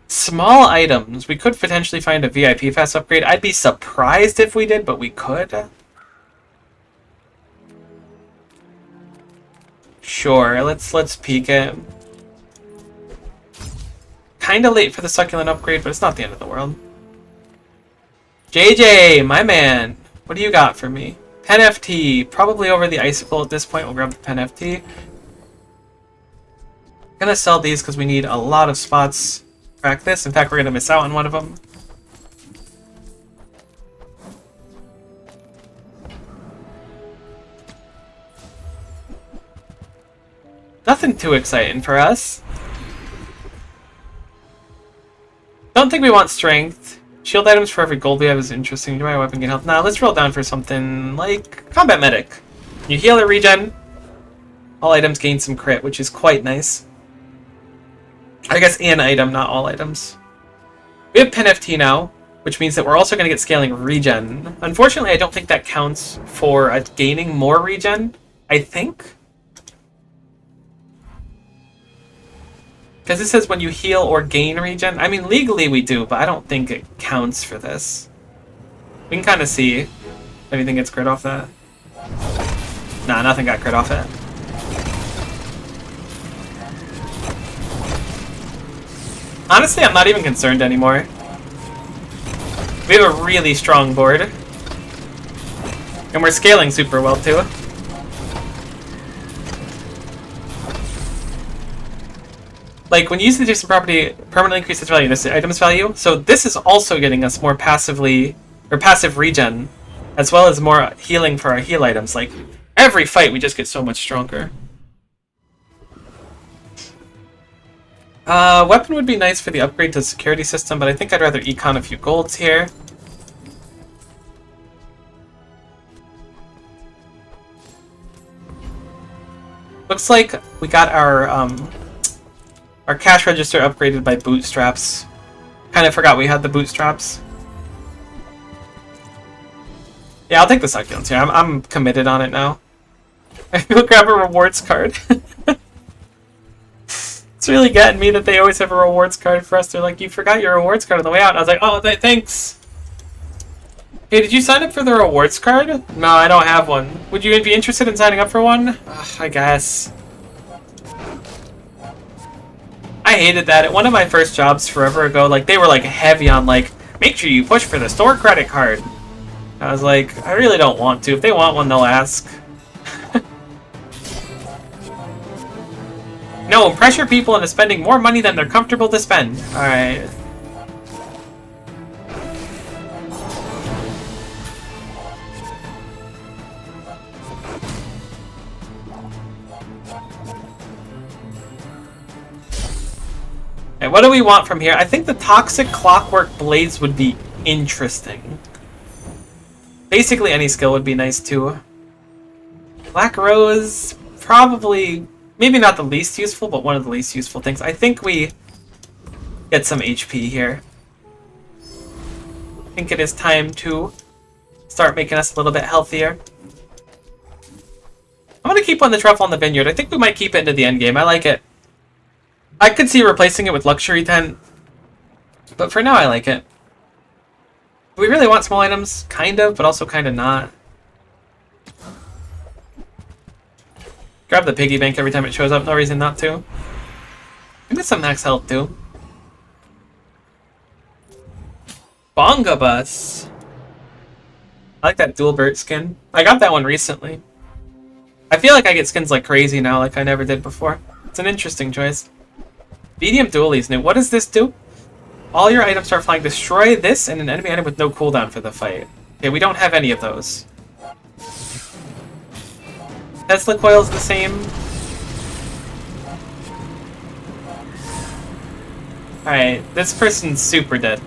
Small items. We could potentially find a VIP Pass upgrade. I'd be surprised if we did, but we could. Sure, let's peek it. Kinda late for the succulent upgrade, but it's not the end of the world. JJ, my man, what do you got for me? Pen FT, probably over the icicle at this point. We'll grab the Pen FT. Gonna sell these because we need a lot of spots to crack this. In fact, we're gonna miss out on one of them. Nothing too exciting for us. Don't think we want strength. Shield items for every gold we have is interesting. Do my weapon get health? Nah, let's roll down for something like Combat Medic. You heal or regen. All items gain some crit, which is quite nice. I guess an item, not all items. We have Pen FT now, which means that we're also going to get scaling regen. Unfortunately, I don't think that counts for gaining more regen, I think. Because it says when you heal or gain regen. I mean, legally we do, but I don't think it counts for this. We can kind of see if anything gets crit off that. Nah, nothing got crit off it. Honestly, I'm not even concerned anymore. We have a really strong board. And we're scaling super well, too. Like, when you use the adjacent property, permanently increase its value, this item's value. So this is also getting us more passive regen, as well as more healing for our heal items. Like, every fight we just get so much stronger. Weapon would be nice for the upgrade to the security system, but I think I'd rather econ a few golds here. Looks like we got our cash register upgraded by bootstraps. Kind of forgot we had the bootstraps. Yeah, I'll take the succulents here. I'm committed on it now. We'll grab a rewards card. It's really getting me that they always have a rewards card for us. They're like, you forgot your rewards card on the way out. And I was like, oh, thanks. Hey, did you sign up for the rewards card? No, I don't have one. Would you be interested in signing up for one? I guess. I hated that. At one of my first jobs forever ago, like, they were, like, heavy on, like, make sure you push for the store credit card. I was like, I really don't want to. If they want one, they'll ask. No, pressure people into spending more money than they're comfortable to spend. Alright. And what do we want from here? I think the Toxic Clockwork Blades would be interesting. Basically, any skill would be nice, too. Black Rose, probably, maybe not the least useful, but one of the least useful things. I think we get some HP here. I think it is time to start making us a little bit healthier. I'm going to keep on the Truffle on the Vineyard. I think we might keep it into the end game. I like it. I could see replacing it with Luxury Tent, but for now I like it. Do we really want small items? Kind of, but also kind of not. Grab the piggy bank every time it shows up, no reason not to. Give me some max health too. Bonga Bus. I like that dual Burt skin. I got that one recently. I feel like I get skins like crazy now, like I never did before. It's an interesting choice. Medium Dooley's new. What does this do? All your items start flying. Destroy this and an enemy item with no cooldown for the fight. Okay, we don't have any of those. Tesla Coil's the same. Alright, this person's super dead.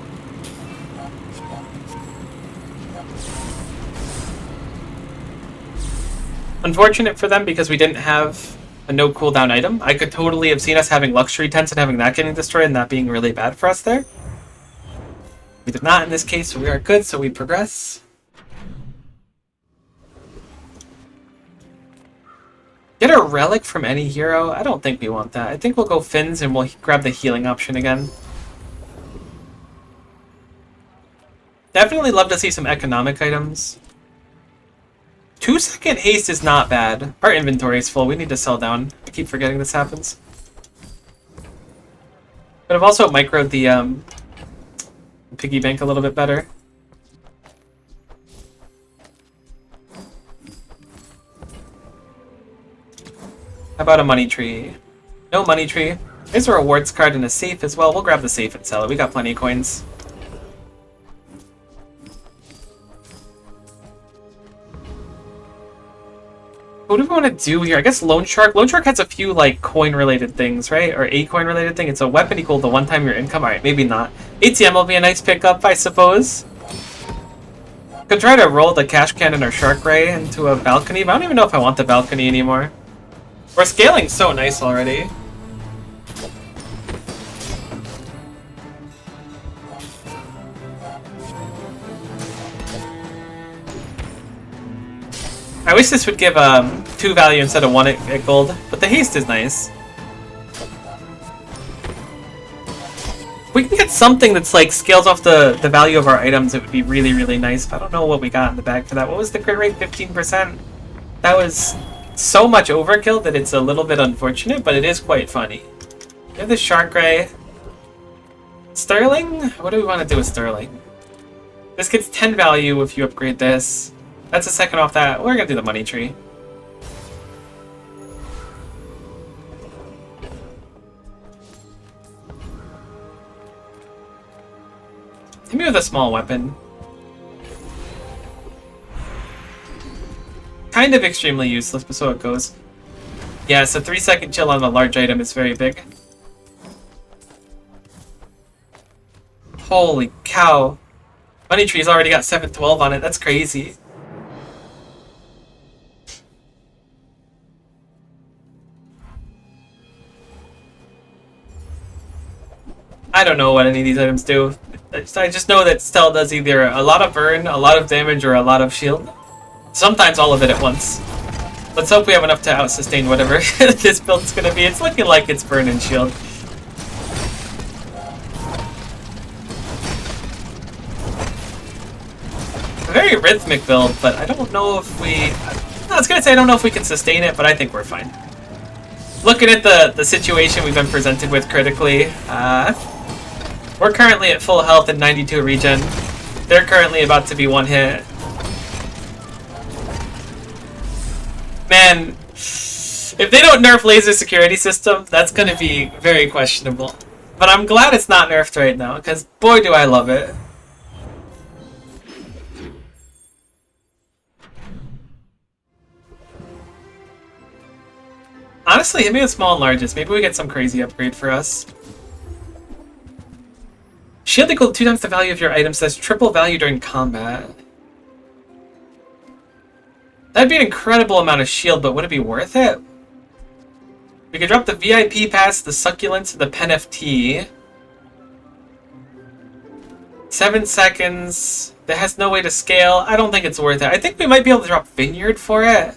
Unfortunate for them because we didn't have a no cooldown item. I could totally have seen us having Luxury Tents and having that getting destroyed and that being really bad for us there. We did not in this case, so we are good, so we progress. Get a relic from any hero? I don't think we want that. I think we'll go Fins and we'll grab the healing option again. Definitely love to see some economic items. 2-second haste is not bad. Our inventory is full. We need to sell down. I keep forgetting this happens. But I've also microed the piggy bank a little bit better. How about a money tree? No money tree. There's a rewards card and a safe as well. We'll grab the safe and sell it. We got plenty of coins. What do we want to do here? I guess Loan Shark. Loan Shark has a few, like, coin-related things, right? Or a coin-related thing. It's a weapon equal to one time your income. Alright, maybe not. ATM will be a nice pickup, I suppose. Could try to roll the Cash Cannon or Shark Ray into a balcony, but I don't even know if I want the balcony anymore. We're scaling so nice already. I wish this would give 2 value instead of 1 at gold, but the haste is nice. If we can get something that's like scales off the value of our items, it would be really, really nice. But I don't know what we got in the bag for that. What was the crit rate? 15%? That was so much overkill that it's a little bit unfortunate, but it is quite funny. We have the Shark Ray. Sterling? What do we want to do with Sterling? This gets 10 value if you upgrade this. That's a second off that. We're gonna do the money tree. Hit me with a small weapon. Kind of extremely useless, but so it goes. Yeah, so 3-second chill on a large item is very big. Holy cow. Money tree's already got 712 on it. That's crazy. I don't know what any of these items do. I just know that Stell does either a lot of burn, a lot of damage, or a lot of shield. Sometimes all of it at once. Let's hope we have enough to out-sustain whatever this build's gonna be. It's looking like it's burn and shield. very rhythmic build, but I don't know if we... I was gonna say I don't know if we can sustain it, but I think we're fine. Looking at the situation we've been presented with critically, we're currently at full health and 92 regen. They're currently about to be one hit. Man, if they don't nerf laser security system, that's gonna be very questionable. But I'm glad it's not nerfed right now, because boy do I love it. Honestly, hit me with small and largest. Maybe we get some crazy upgrade for us. Shield equal to 2 times the value of your item, says triple value during combat. That'd be an incredible amount of shield, but would it be worth it? We could drop the VIP pass, the succulents, and the pen FT. 7 seconds. That has no way to scale. I don't think it's worth it. I think we might be able to drop Vineyard for it.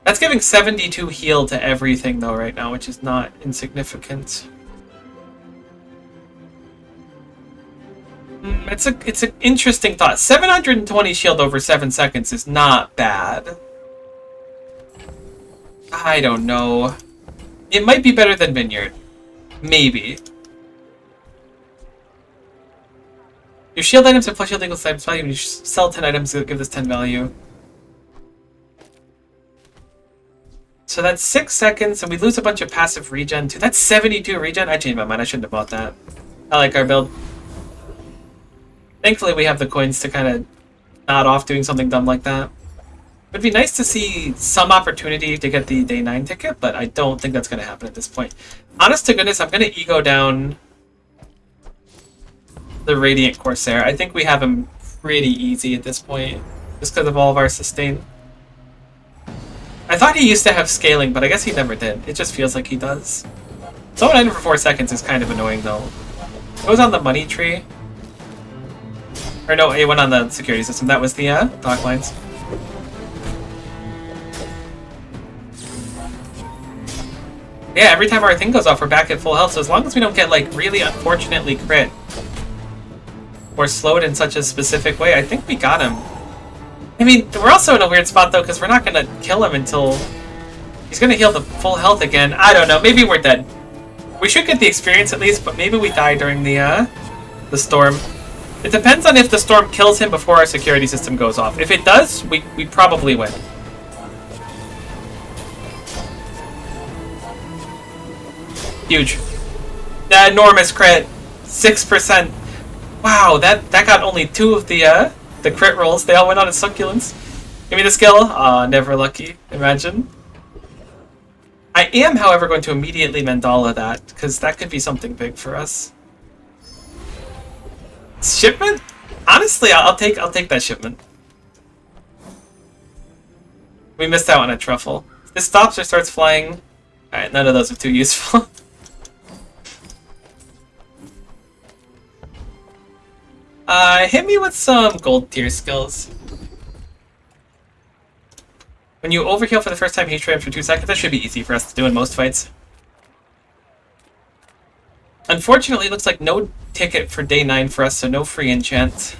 That's giving 72 heal to everything though right now, which is not insignificant. It's an interesting thought. 720 shield over 7 seconds is not bad. I don't know. It might be better than Vineyard. Maybe. Your shield items have plus shield equals times value. When you sell 10 items, it'll give this 10 value. So that's 6 seconds, and we lose a bunch of passive regen too. That's 72 regen. I changed my mind. I shouldn't have bought that. I like our build. Thankfully, we have the coins to kind of nod off doing something dumb like that. It'd be nice to see some opportunity to get the day 9 ticket, but I don't think that's going to happen at this point. Honest to goodness, I'm going to ego down the Radiant Corsair. I think we have him pretty easy at this point, just because of all of our sustain. I thought he used to have scaling, but I guess he never did. It just feels like he does. Someone item for 4 seconds is kind of annoying, though. It was on the money tree. Or no, it went on the security system. That was the dock lines. Yeah, every time our thing goes off, we're back at full health. So as long as we don't get, like, really unfortunately crit or slowed in such a specific way, I think we got him. I mean, we're also in a weird spot, though, because we're not going to kill him until he's going to heal the full health again. I don't know. Maybe we're dead. We should get the experience at least, but maybe we die during the storm. It depends on if the storm kills him before our security system goes off. If it does, we probably win. Huge. That enormous crit. 6%. Wow, that got only 2 of the crit rolls. They all went on as succulents. Give me the skill. Aw, never lucky. Imagine. I am, however, going to immediately Mandala that, because that could be something big for us. Shipment? Honestly, I'll take that shipment. We missed out on a truffle. This stops or starts flying. Alright, none of those are too useful. Hit me with some gold tier skills. When you overheal for the first time, he trains for 2 seconds. That should be easy for us to do in most fights. Unfortunately, it looks like no ticket for day 9 for us, so no free enchant.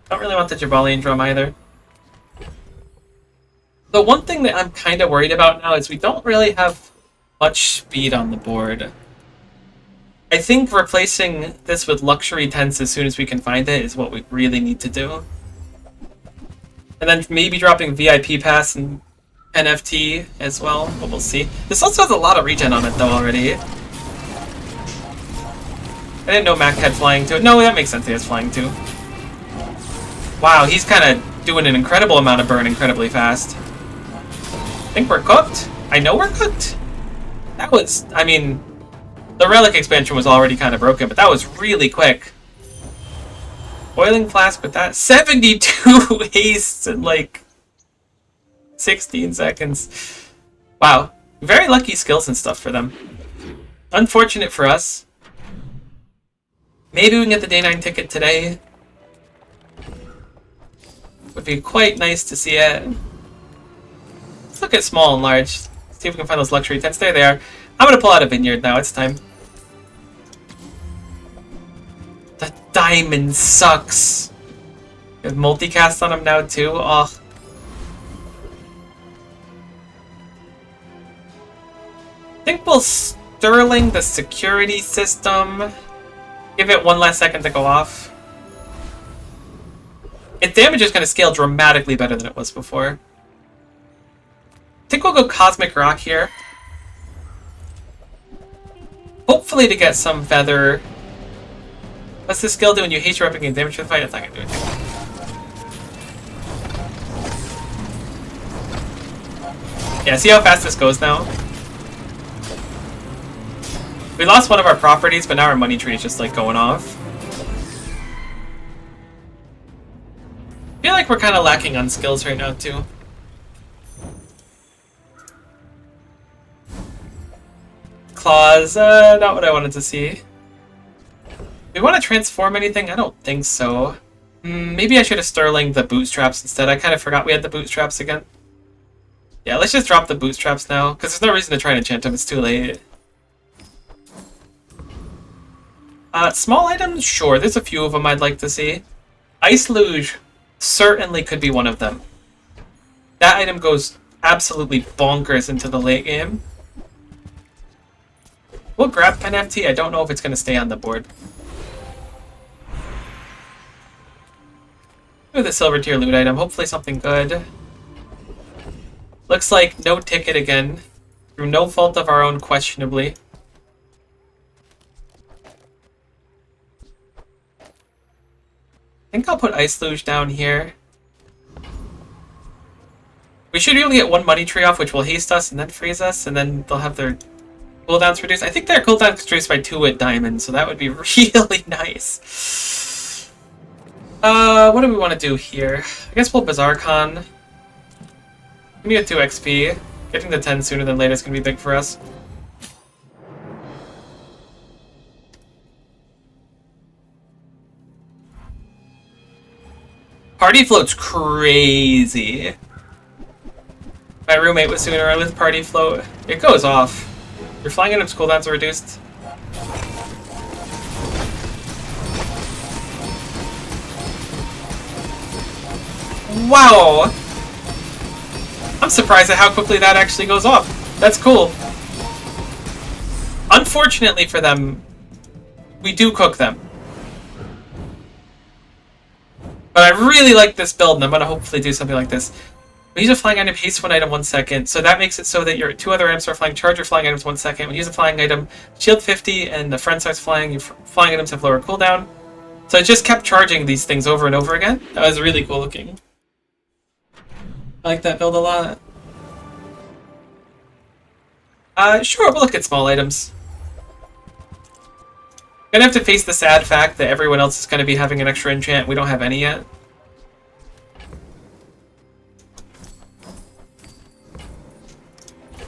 Don't really want the Jabalian drum either. The one thing that I'm kind of worried about now is we don't really have much speed on the board. I think replacing this with luxury tents as soon as we can find it is what we really need to do. And then maybe dropping VIP pass and NFT as well, but we'll see. This also has a lot of regen on it though already. I didn't know Mac had flying too. No, that makes sense he has flying too. Wow, he's kind of doing an incredible amount of burn incredibly fast. I think we're cooked. I know we're cooked. That was, I mean, the relic expansion was already kind of broken, but that was really quick. Boiling flask with that. 72 hastes in like 16 seconds. Wow. Very lucky skills and stuff for them. Unfortunate for us. Maybe we can get the day 9 ticket today. Would be quite nice to see it. Let's look at small and large. See if we can find those luxury tents. There they are. I'm going to pull out a vineyard now. It's time. The diamond sucks. We have multicast on him now too. Oh. I think we'll Sterling the security system. Give it one last second to go off. Its damage is going to scale dramatically better than it was before. I think we'll go Cosmic Rock here. Hopefully to get some feather. What's this skill do when you hate your weapon gain damage to the fight? It's not going to do anything. Yeah, see how fast this goes now? We lost one of our properties, but now our money tree is just like going off. I feel like we're kind of lacking on skills right now too. Claws, not what I wanted to see. Do we want to transform anything? I don't think so. Maybe I should have Sterling the bootstraps instead. I kind of forgot we had the bootstraps again. Yeah, let's just drop the bootstraps now, because there's no reason to try and enchant them. It's too late. Small items? Sure, there's a few of them I'd like to see. Ice Luge certainly could be one of them. That item goes absolutely bonkers into the late game. We'll grab Pen FT. I don't know if it's going to stay on the board. With a silver tier loot item, hopefully something good. Looks like no ticket again, through no fault of our own, questionably. I think I'll put Ice Luge down here. We should be able to get one money tree off, which will haste us and then freeze us, and then they'll have their cooldowns reduced. I think their cooldown is reduced by 2 with Diamond, so that would be really nice. What do we want to do here? I guess we'll Bazaar Con. Give me a 2 XP. Getting to 10 sooner than later is going to be big for us. Party float's crazy. My roommate was sooner with party float. It goes off. Your flying items cooldowns are reduced. Wow! I'm surprised at how quickly that actually goes off. That's cool. Unfortunately for them, we do cook them. But I really like this build, and I'm going to hopefully do something like this. We use a flying item, haste one item 1 second, so that makes it so that your 2 other items are flying, charge your flying items 1 second. When you use a flying item, shield 50, and the friend starts flying, your flying items have lower cooldown. So I just kept charging these things over and over again. That was really cool looking. I like that build a lot. Sure, we'll look at small items. Gonna have to face the sad fact that everyone else is gonna be having an extra enchant. We don't have any yet.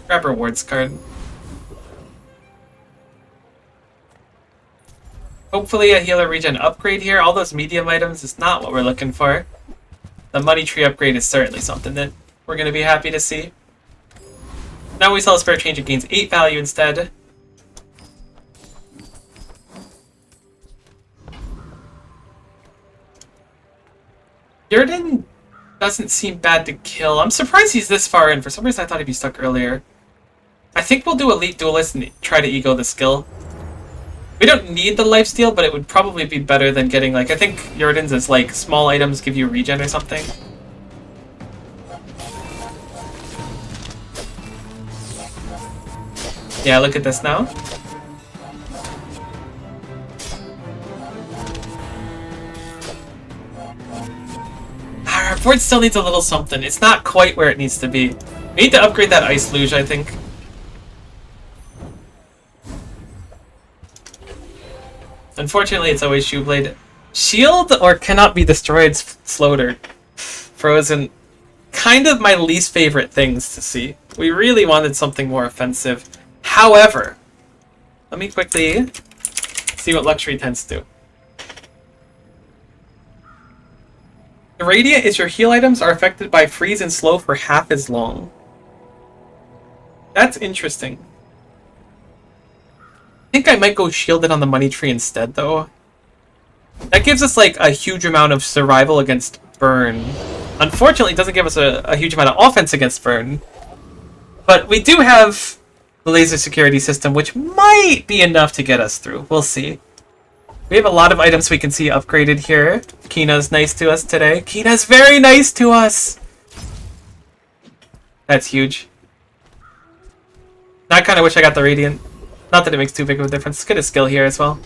Grab rewards card. Hopefully a healer regen upgrade here. All those medium items is not what we're looking for. The money tree upgrade is certainly something that we're gonna be happy to see. Now we sell a spare change, it gains 8 value instead. Yurden doesn't seem bad to kill. I'm surprised he's this far in. For some reason I thought he'd be stuck earlier. I think we'll do Elite Duelist and try to ego the skill. We don't need the lifesteal, but it would probably be better than getting, like, I think Yurden's is like small items give you regen or something. Yeah, look at this now. Our board still needs a little something. It's not quite where it needs to be. We need to upgrade that Ice Luge, I think. Unfortunately, it's always Shoeblade. Shield or cannot be destroyed floater. Frozen. Kind of my least favorite things to see. We really wanted something more offensive. However, let me quickly see what Luxury tends to do. Irradiate is your heal items are affected by freeze and slow for half as long. That's interesting. I think I might go shielded on the money tree instead, though. That gives us like a huge amount of survival against burn. Unfortunately, it doesn't give us a huge amount of offense against burn. But we do have the laser security system, which might be enough to get us through. We'll see. We have a lot of items we can see upgraded here. Kina's nice to us today. Kina's very nice to us! That's huge. I kind of wish I got the Radiant. Not that it makes too big of a difference. Let's get a skill here as well.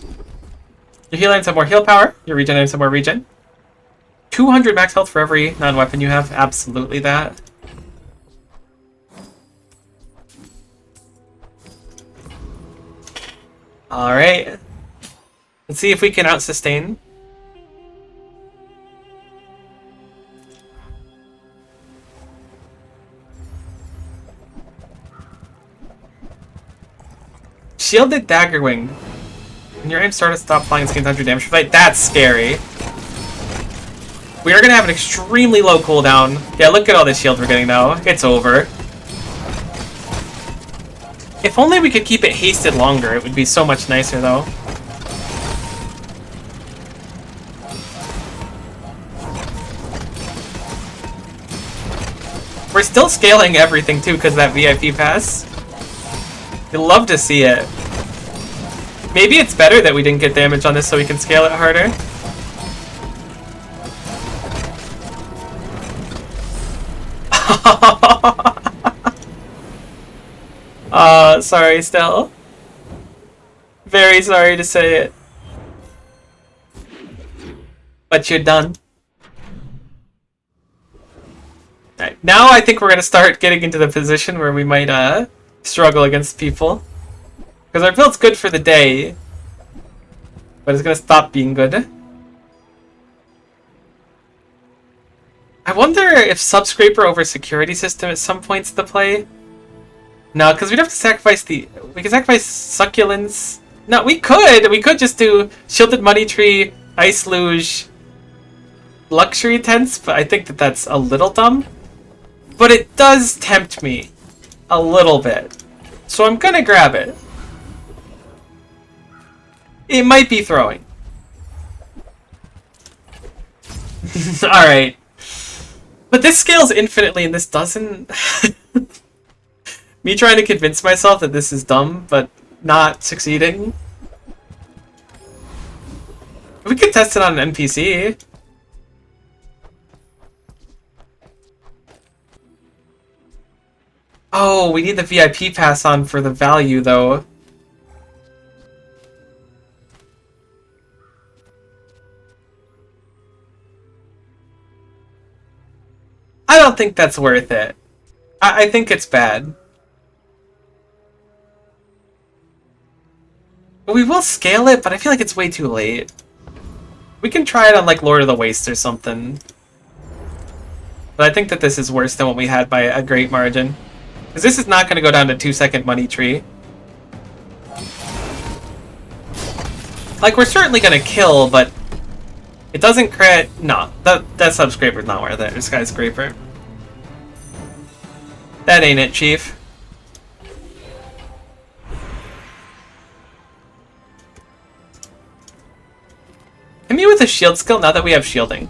Your healing some more heal power. Your regenerating some more regen. 200 max health for every non-weapon you have. Absolutely that. Alright. Let's see if we can out-sustain. Shielded Dagger Wing. When your aim starts, stop flying and gains 100 damage per fight. That's scary. We are going to have an extremely low cooldown. Yeah, look at all this shield we're getting now. It's over. If only we could keep it hasted longer, it would be so much nicer, though. We're still scaling everything, too, because of that VIP pass. You'd love to see it. Maybe it's better that we didn't get damage on this so we can scale it harder. Sorry, Stell. Very sorry to say it. But you're done. Alright, now I think we're going to start getting into the position where we might struggle against people. Because our build's good for the day, but it's going to stop being good. I wonder if Subscraper over Security System at some point's the play. No, because we'd have to sacrifice the... We could sacrifice Succulents. No, we could! We could just do Shielded Money Tree, Ice Luge, Luxury Tents, but I think that that's a little dumb. But it does tempt me a little bit. So I'm gonna grab it. It might be throwing. Alright. But this scales infinitely and this doesn't. Me trying to convince myself that this is dumb, but not succeeding. We could test it on an NPC. Oh, we need the VIP pass on for the value, though. I don't think that's worth it. I think it's bad. We will scale it, but I feel like it's way too late. We can try it on, like, Lord of the Waste or something. But I think that this is worse than what we had by a great margin. Because this is not going to go down to 2-second money tree. Like, we're certainly going to kill, but it doesn't crit. No, that Subscraper's not worth it. Or Skyscraper. That ain't it, Chief. Hit me with a shield skill now that we have shielding.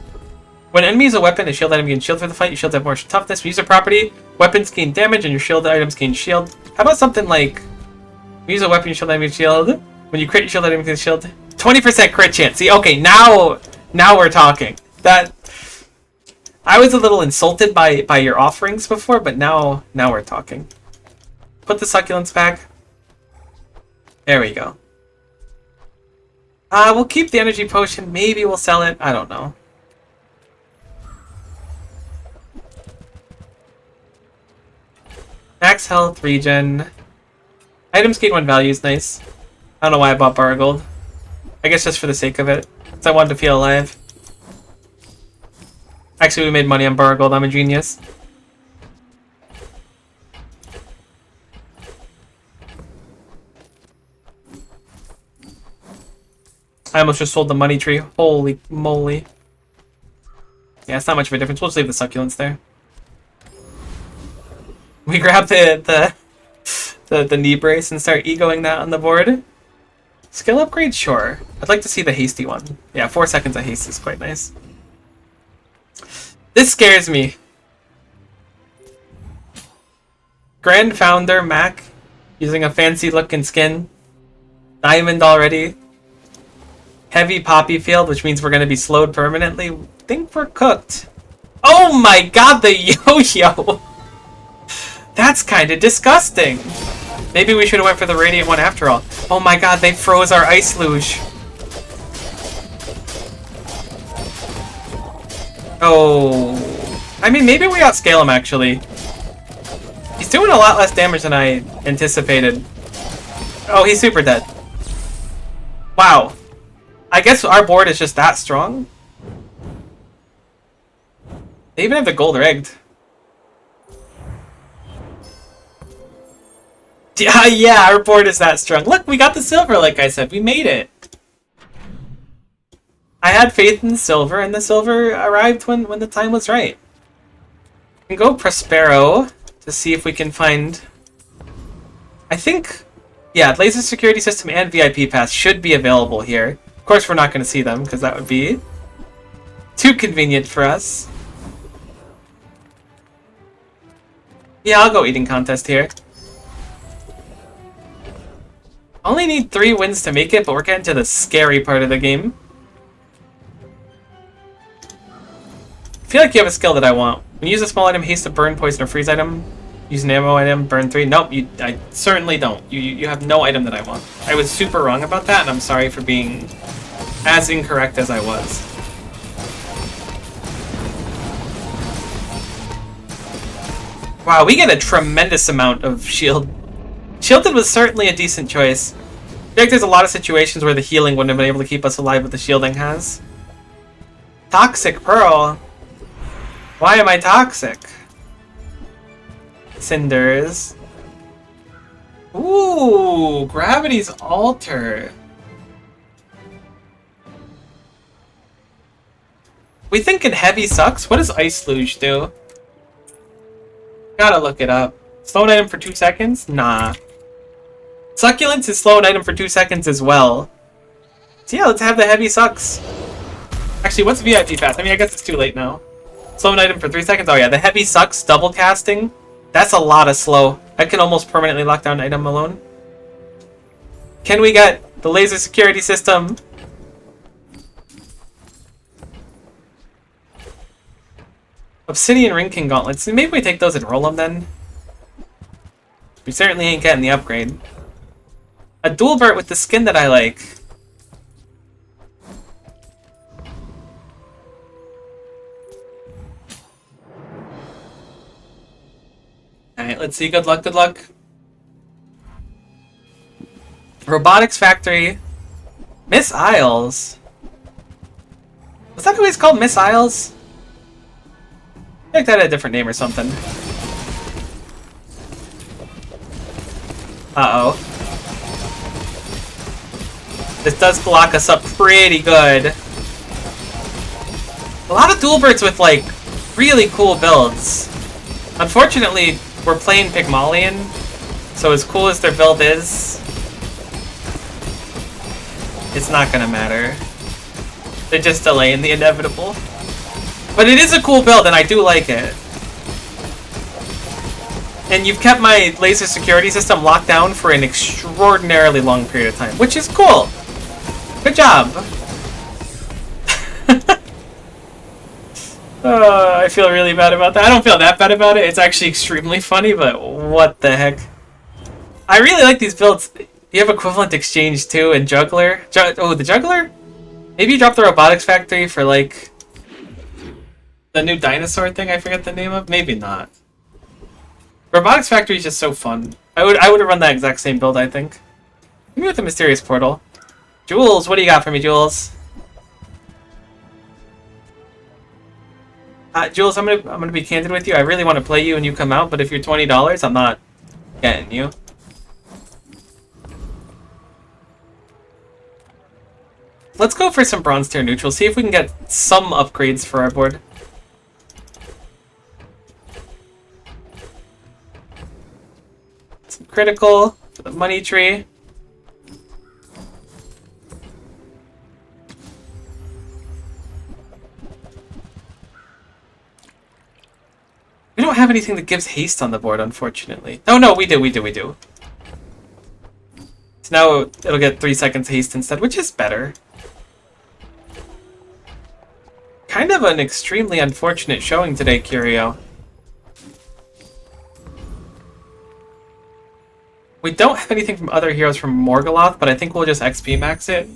When an enemy is a weapon, a shield item gains shield for the fight. Your shields have more toughness. We use a property. Weapons gain damage, and your shield items gain shield. How about something like... We use a weapon, your shield item gains shield. When you crit, your shield item gains shield. 20% crit chance. See, okay, now we're talking. That... I was a little insulted by your offerings before, but now we're talking. Put the succulents back. There we go. We'll keep the energy potion. Maybe we'll sell it. I don't know. Max health, regen. Items gain 1 value is nice. I don't know why I bought bar gold. I guess just for the sake of it. Because I wanted to feel alive. Actually, we made money on bar gold. I'm a genius. I almost just sold the money tree. Holy moly. Yeah, it's not much of a difference. We'll just leave the succulents there. We grab the knee brace and start egoing that on the board. Skill upgrade? Sure. I'd like to see the hasty one. Yeah, 4 seconds of haste is quite nice. This scares me. Grand Founder Mac using a fancy looking skin. Diamond already. Heavy Poppy Field, which means we're going to be slowed permanently. Think we're cooked. Oh my god, the yo-yo! That's kind of disgusting. Maybe we should have went for the Radiant one after all. Oh my god, they froze our Ice Luge. Oh. I mean, maybe we outscale him, actually. He's doing a lot less damage than I anticipated. Oh, he's super dead. Wow. I guess our board is just that strong. They even have the gold rigged. Yeah, our board is that strong. Look, we got the silver, like I said. We made it. I had faith in the silver, and the silver arrived when the time was right. We can go Prospero to see if we can find... I think... Yeah, Laser Security System and VIP Pass should be available here. Of course, we're not going to see them, because that would be too convenient for us. Yeah, I'll go Eating Contest here. Only need 3 wins to make it, but we're getting to the scary part of the game. I feel like you have a skill that I want. When you use a small item, haste to burn, poison, or freeze item. Use an ammo item, burn 3. Nope, I certainly don't. You have no item that I want. I was super wrong about that, and I'm sorry for being as incorrect as I was. Wow, we get a tremendous amount of shield. Shielded was certainly a decent choice. I feel like there's a lot of situations where the healing wouldn't have been able to keep us alive, but the shielding has. Toxic Pearl. Why am I toxic? Cinders. Ooh, Gravity's Altar. We thinking heavy sucks? What does Ice Luge do? Gotta look it up. Slow an item for 2 seconds? Nah. Succulence is slow an item for 2 seconds as well. So yeah, let's have the heavy sucks. Actually, what's VIP Pass? I mean, I guess it's too late now. Slow an item for 3 seconds? Oh yeah, the heavy sucks double casting. That's a lot of slow. I can almost permanently lock down an item alone. Can we get the Laser Security System? Obsidian Ring King Gauntlets. Maybe we take those and roll them then. We certainly ain't getting the upgrade. A dual Burt with the skin that I like. Alright, let's see. Good luck, good luck. Robotics Factory. Miss Isles. Was that always called Miss Isles? I think that had a different name or something. Uh-oh. This does block us up pretty good. A lot of dual Burts with, like, really cool builds. Unfortunately, we're playing Pygmalion, so as cool as their build is, it's not gonna matter. They're just delaying the inevitable. But it is a cool build, and I do like it. And you've kept my Laser Security System locked down for an extraordinarily long period of time, which is cool. Good job. I feel really bad about that. I don't feel that bad about it. It's actually extremely funny, but what the heck. I really like these builds. You have Equivalent Exchange too, and Juggler. Oh, the Juggler? Maybe you drop the Robotics Factory for, like, the new Dinosaur thing I forget the name of? Maybe not. Robotics Factory is just so fun. I would have run that exact same build, I think. Maybe with the Mysterious Portal. Jules, what do you got for me, Jules? Jules, I'm gonna be candid with you. I really want to play you when you come out, but if you're $20, I'm not getting you. Let's go for some bronze tier neutral. See if we can get some upgrades for our board. Some critical for the money tree. have anything that gives haste on the board, unfortunately. Oh no, we do. So now it'll get 3 seconds haste instead, which is better. Kind of an extremely unfortunate showing today, Curio. We don't have anything from other heroes from Morgoloth, but I think we'll just XP max it.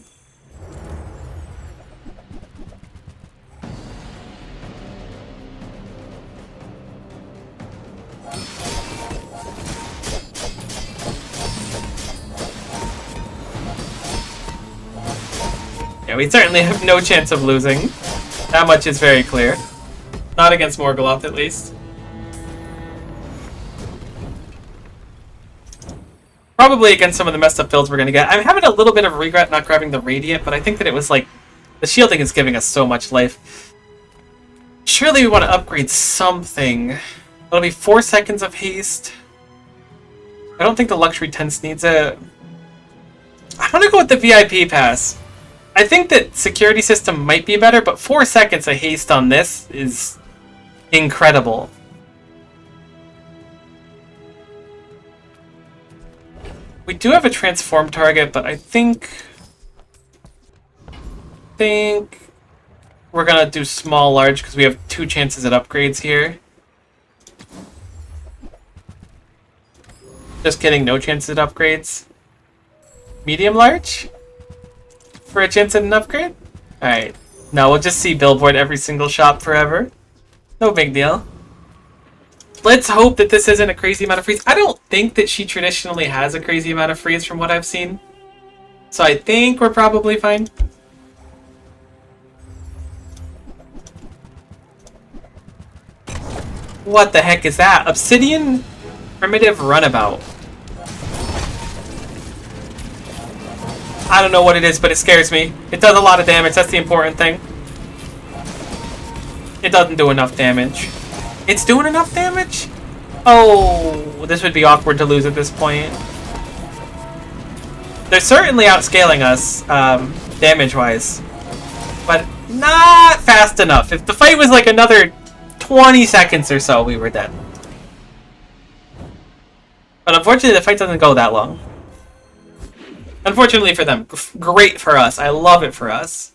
Yeah, we certainly have no chance of losing. That much is very clear. Not against Morgoloth, at least. Probably against some of the messed up builds we're going to get. I'm having a little bit of regret not grabbing the Radiant, but I think that it was like... The shielding is giving us so much life. Surely we want to upgrade something. It'll be 4 seconds of haste. I don't think the Luxury Tents needs it. I'm going to go with the VIP pass. I think that security system might be better, but 4 seconds of haste on this is incredible. We do have a transform target, but I think we're gonna do small large because we have 2 chances at upgrades here. Just kidding, no chances at upgrades. Medium large for a chance at an upgrade? Alright. No, we'll just see billboard every single shop forever. No big deal. Let's hope that this isn't a crazy amount of freeze. I don't think that she traditionally has a crazy amount of freeze from what I've seen. So I think we're probably fine. What the heck is that? Obsidian Primitive Runabout. I don't know what it is, but it scares me. It does a lot of damage, that's the important thing. It doesn't do enough damage. It's doing enough damage? Oh, this would be awkward to lose at this point. They're certainly outscaling us, damage-wise. But not fast enough. If the fight was like another 20 seconds or so, we were dead. But unfortunately, the fight doesn't go that long. Unfortunately for them. Great for us. I love it for us.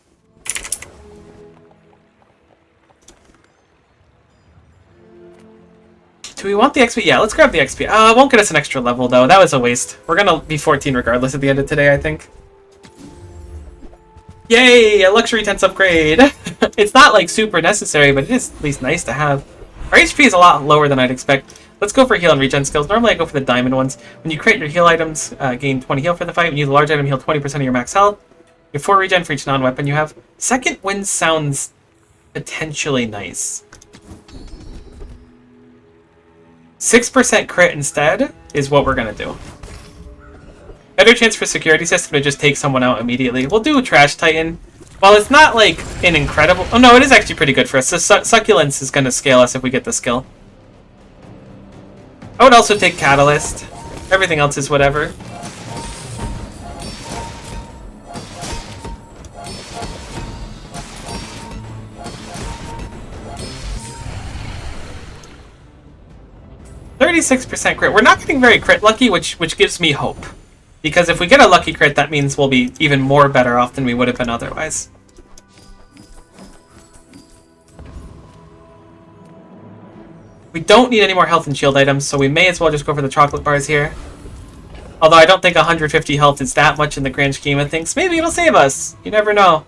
Do we want the XP? Yeah, let's grab the XP. It won't get us an extra level, though. That was a waste. We're gonna be 14 regardless at the end of today, I think. Yay! A luxury tents upgrade! It's not, like, super necessary, but it is at least nice to have. Our HP is a lot lower than I'd expect. Let's go for heal and regen skills. Normally I go for the diamond ones. When you create your heal items, gain 20 heal for the fight. When you use a large item, heal 20% of your max health. You have 4 regen for each non-weapon you have. Second wind sounds potentially nice. 6% crit instead is what we're gonna do. Better chance for security system to just take someone out immediately. We'll do Trash Titan. While it's not like an incredible... Oh no, it is actually pretty good for us. So Succulence is gonna scale us if we get the skill. I would also take Catalyst. Everything else is whatever. %36% crit. We're not getting very crit lucky, which gives me hope. Because if we get a lucky crit, that means we'll be even more better off than we would have been otherwise. We don't need any more health and shield items, so we may as well just go for the chocolate bars here. Although I don't think 150 health is that much in the grand scheme of things. Maybe it'll save us. You never know.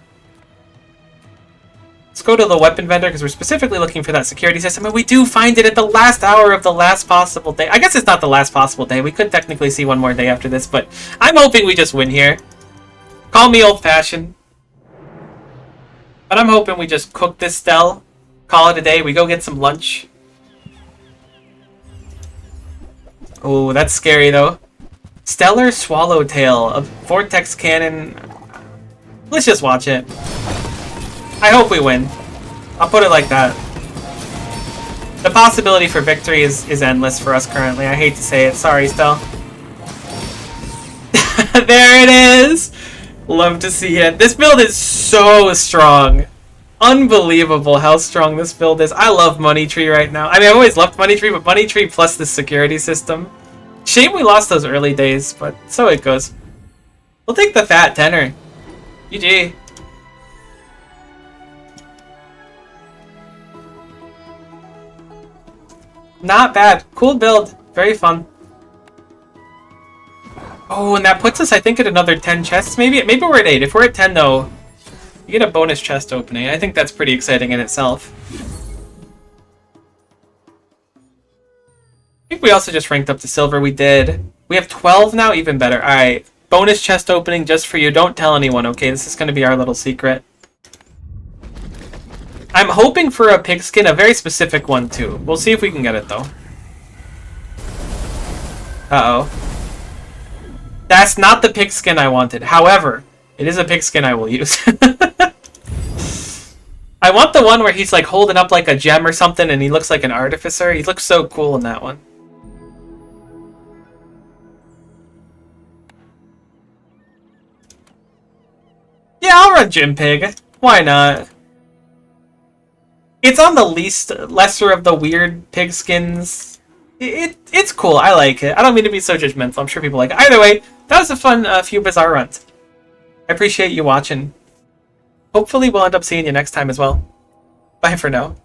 Let's go to the weapon vendor because we're specifically looking for that security system, and we do find it at the last hour of the last possible day. I guess it's not the last possible day. We could technically see one more day after this, but I'm hoping we just win here. Call me old-fashioned. But I'm hoping we just cook this Stell, call it a day, we go get some lunch. Oh, that's scary though. Stellar Swallowtail, a Vortex Cannon. Let's just watch it. I hope we win. I'll put it like that. The possibility for victory is endless for us currently. I hate to say it. Sorry, Stell. There it is! Love to see it. This build is so strong. Unbelievable how strong this build is. I love Money Tree right now. I mean, I've always loved Money Tree, but Money Tree plus this security system. Shame we lost those early days, but so it goes. We'll take the fat tenor. GG. Not bad. Cool build. Very fun. Oh, and that puts us, I think, at another 10 chests. Maybe we're at 8. If we're at 10, though, you get a bonus chest opening. I think that's pretty exciting in itself. I think we also just ranked up to silver. We did. We have 12 now. Even better. All right. Bonus chest opening just for you. Don't tell anyone, okay? This is going to be our little secret. I'm hoping for a pigskin, a very specific one, too. We'll see if we can get it, though. Uh-oh. That's not the pigskin I wanted. However, it is a pigskin I will use. I want the one where he's like holding up like a gem or something and he looks like an artificer. He looks so cool in that one. Yeah, I'll run Gym Pig. Why not? It's on the lesser of the weird pigskins. It's cool. I like it. I don't mean to be so judgmental. I'm sure people like it. Either way, that was a fun few Bazaar runs. I appreciate you watching. Hopefully we'll end up seeing you next time as well. Bye for now.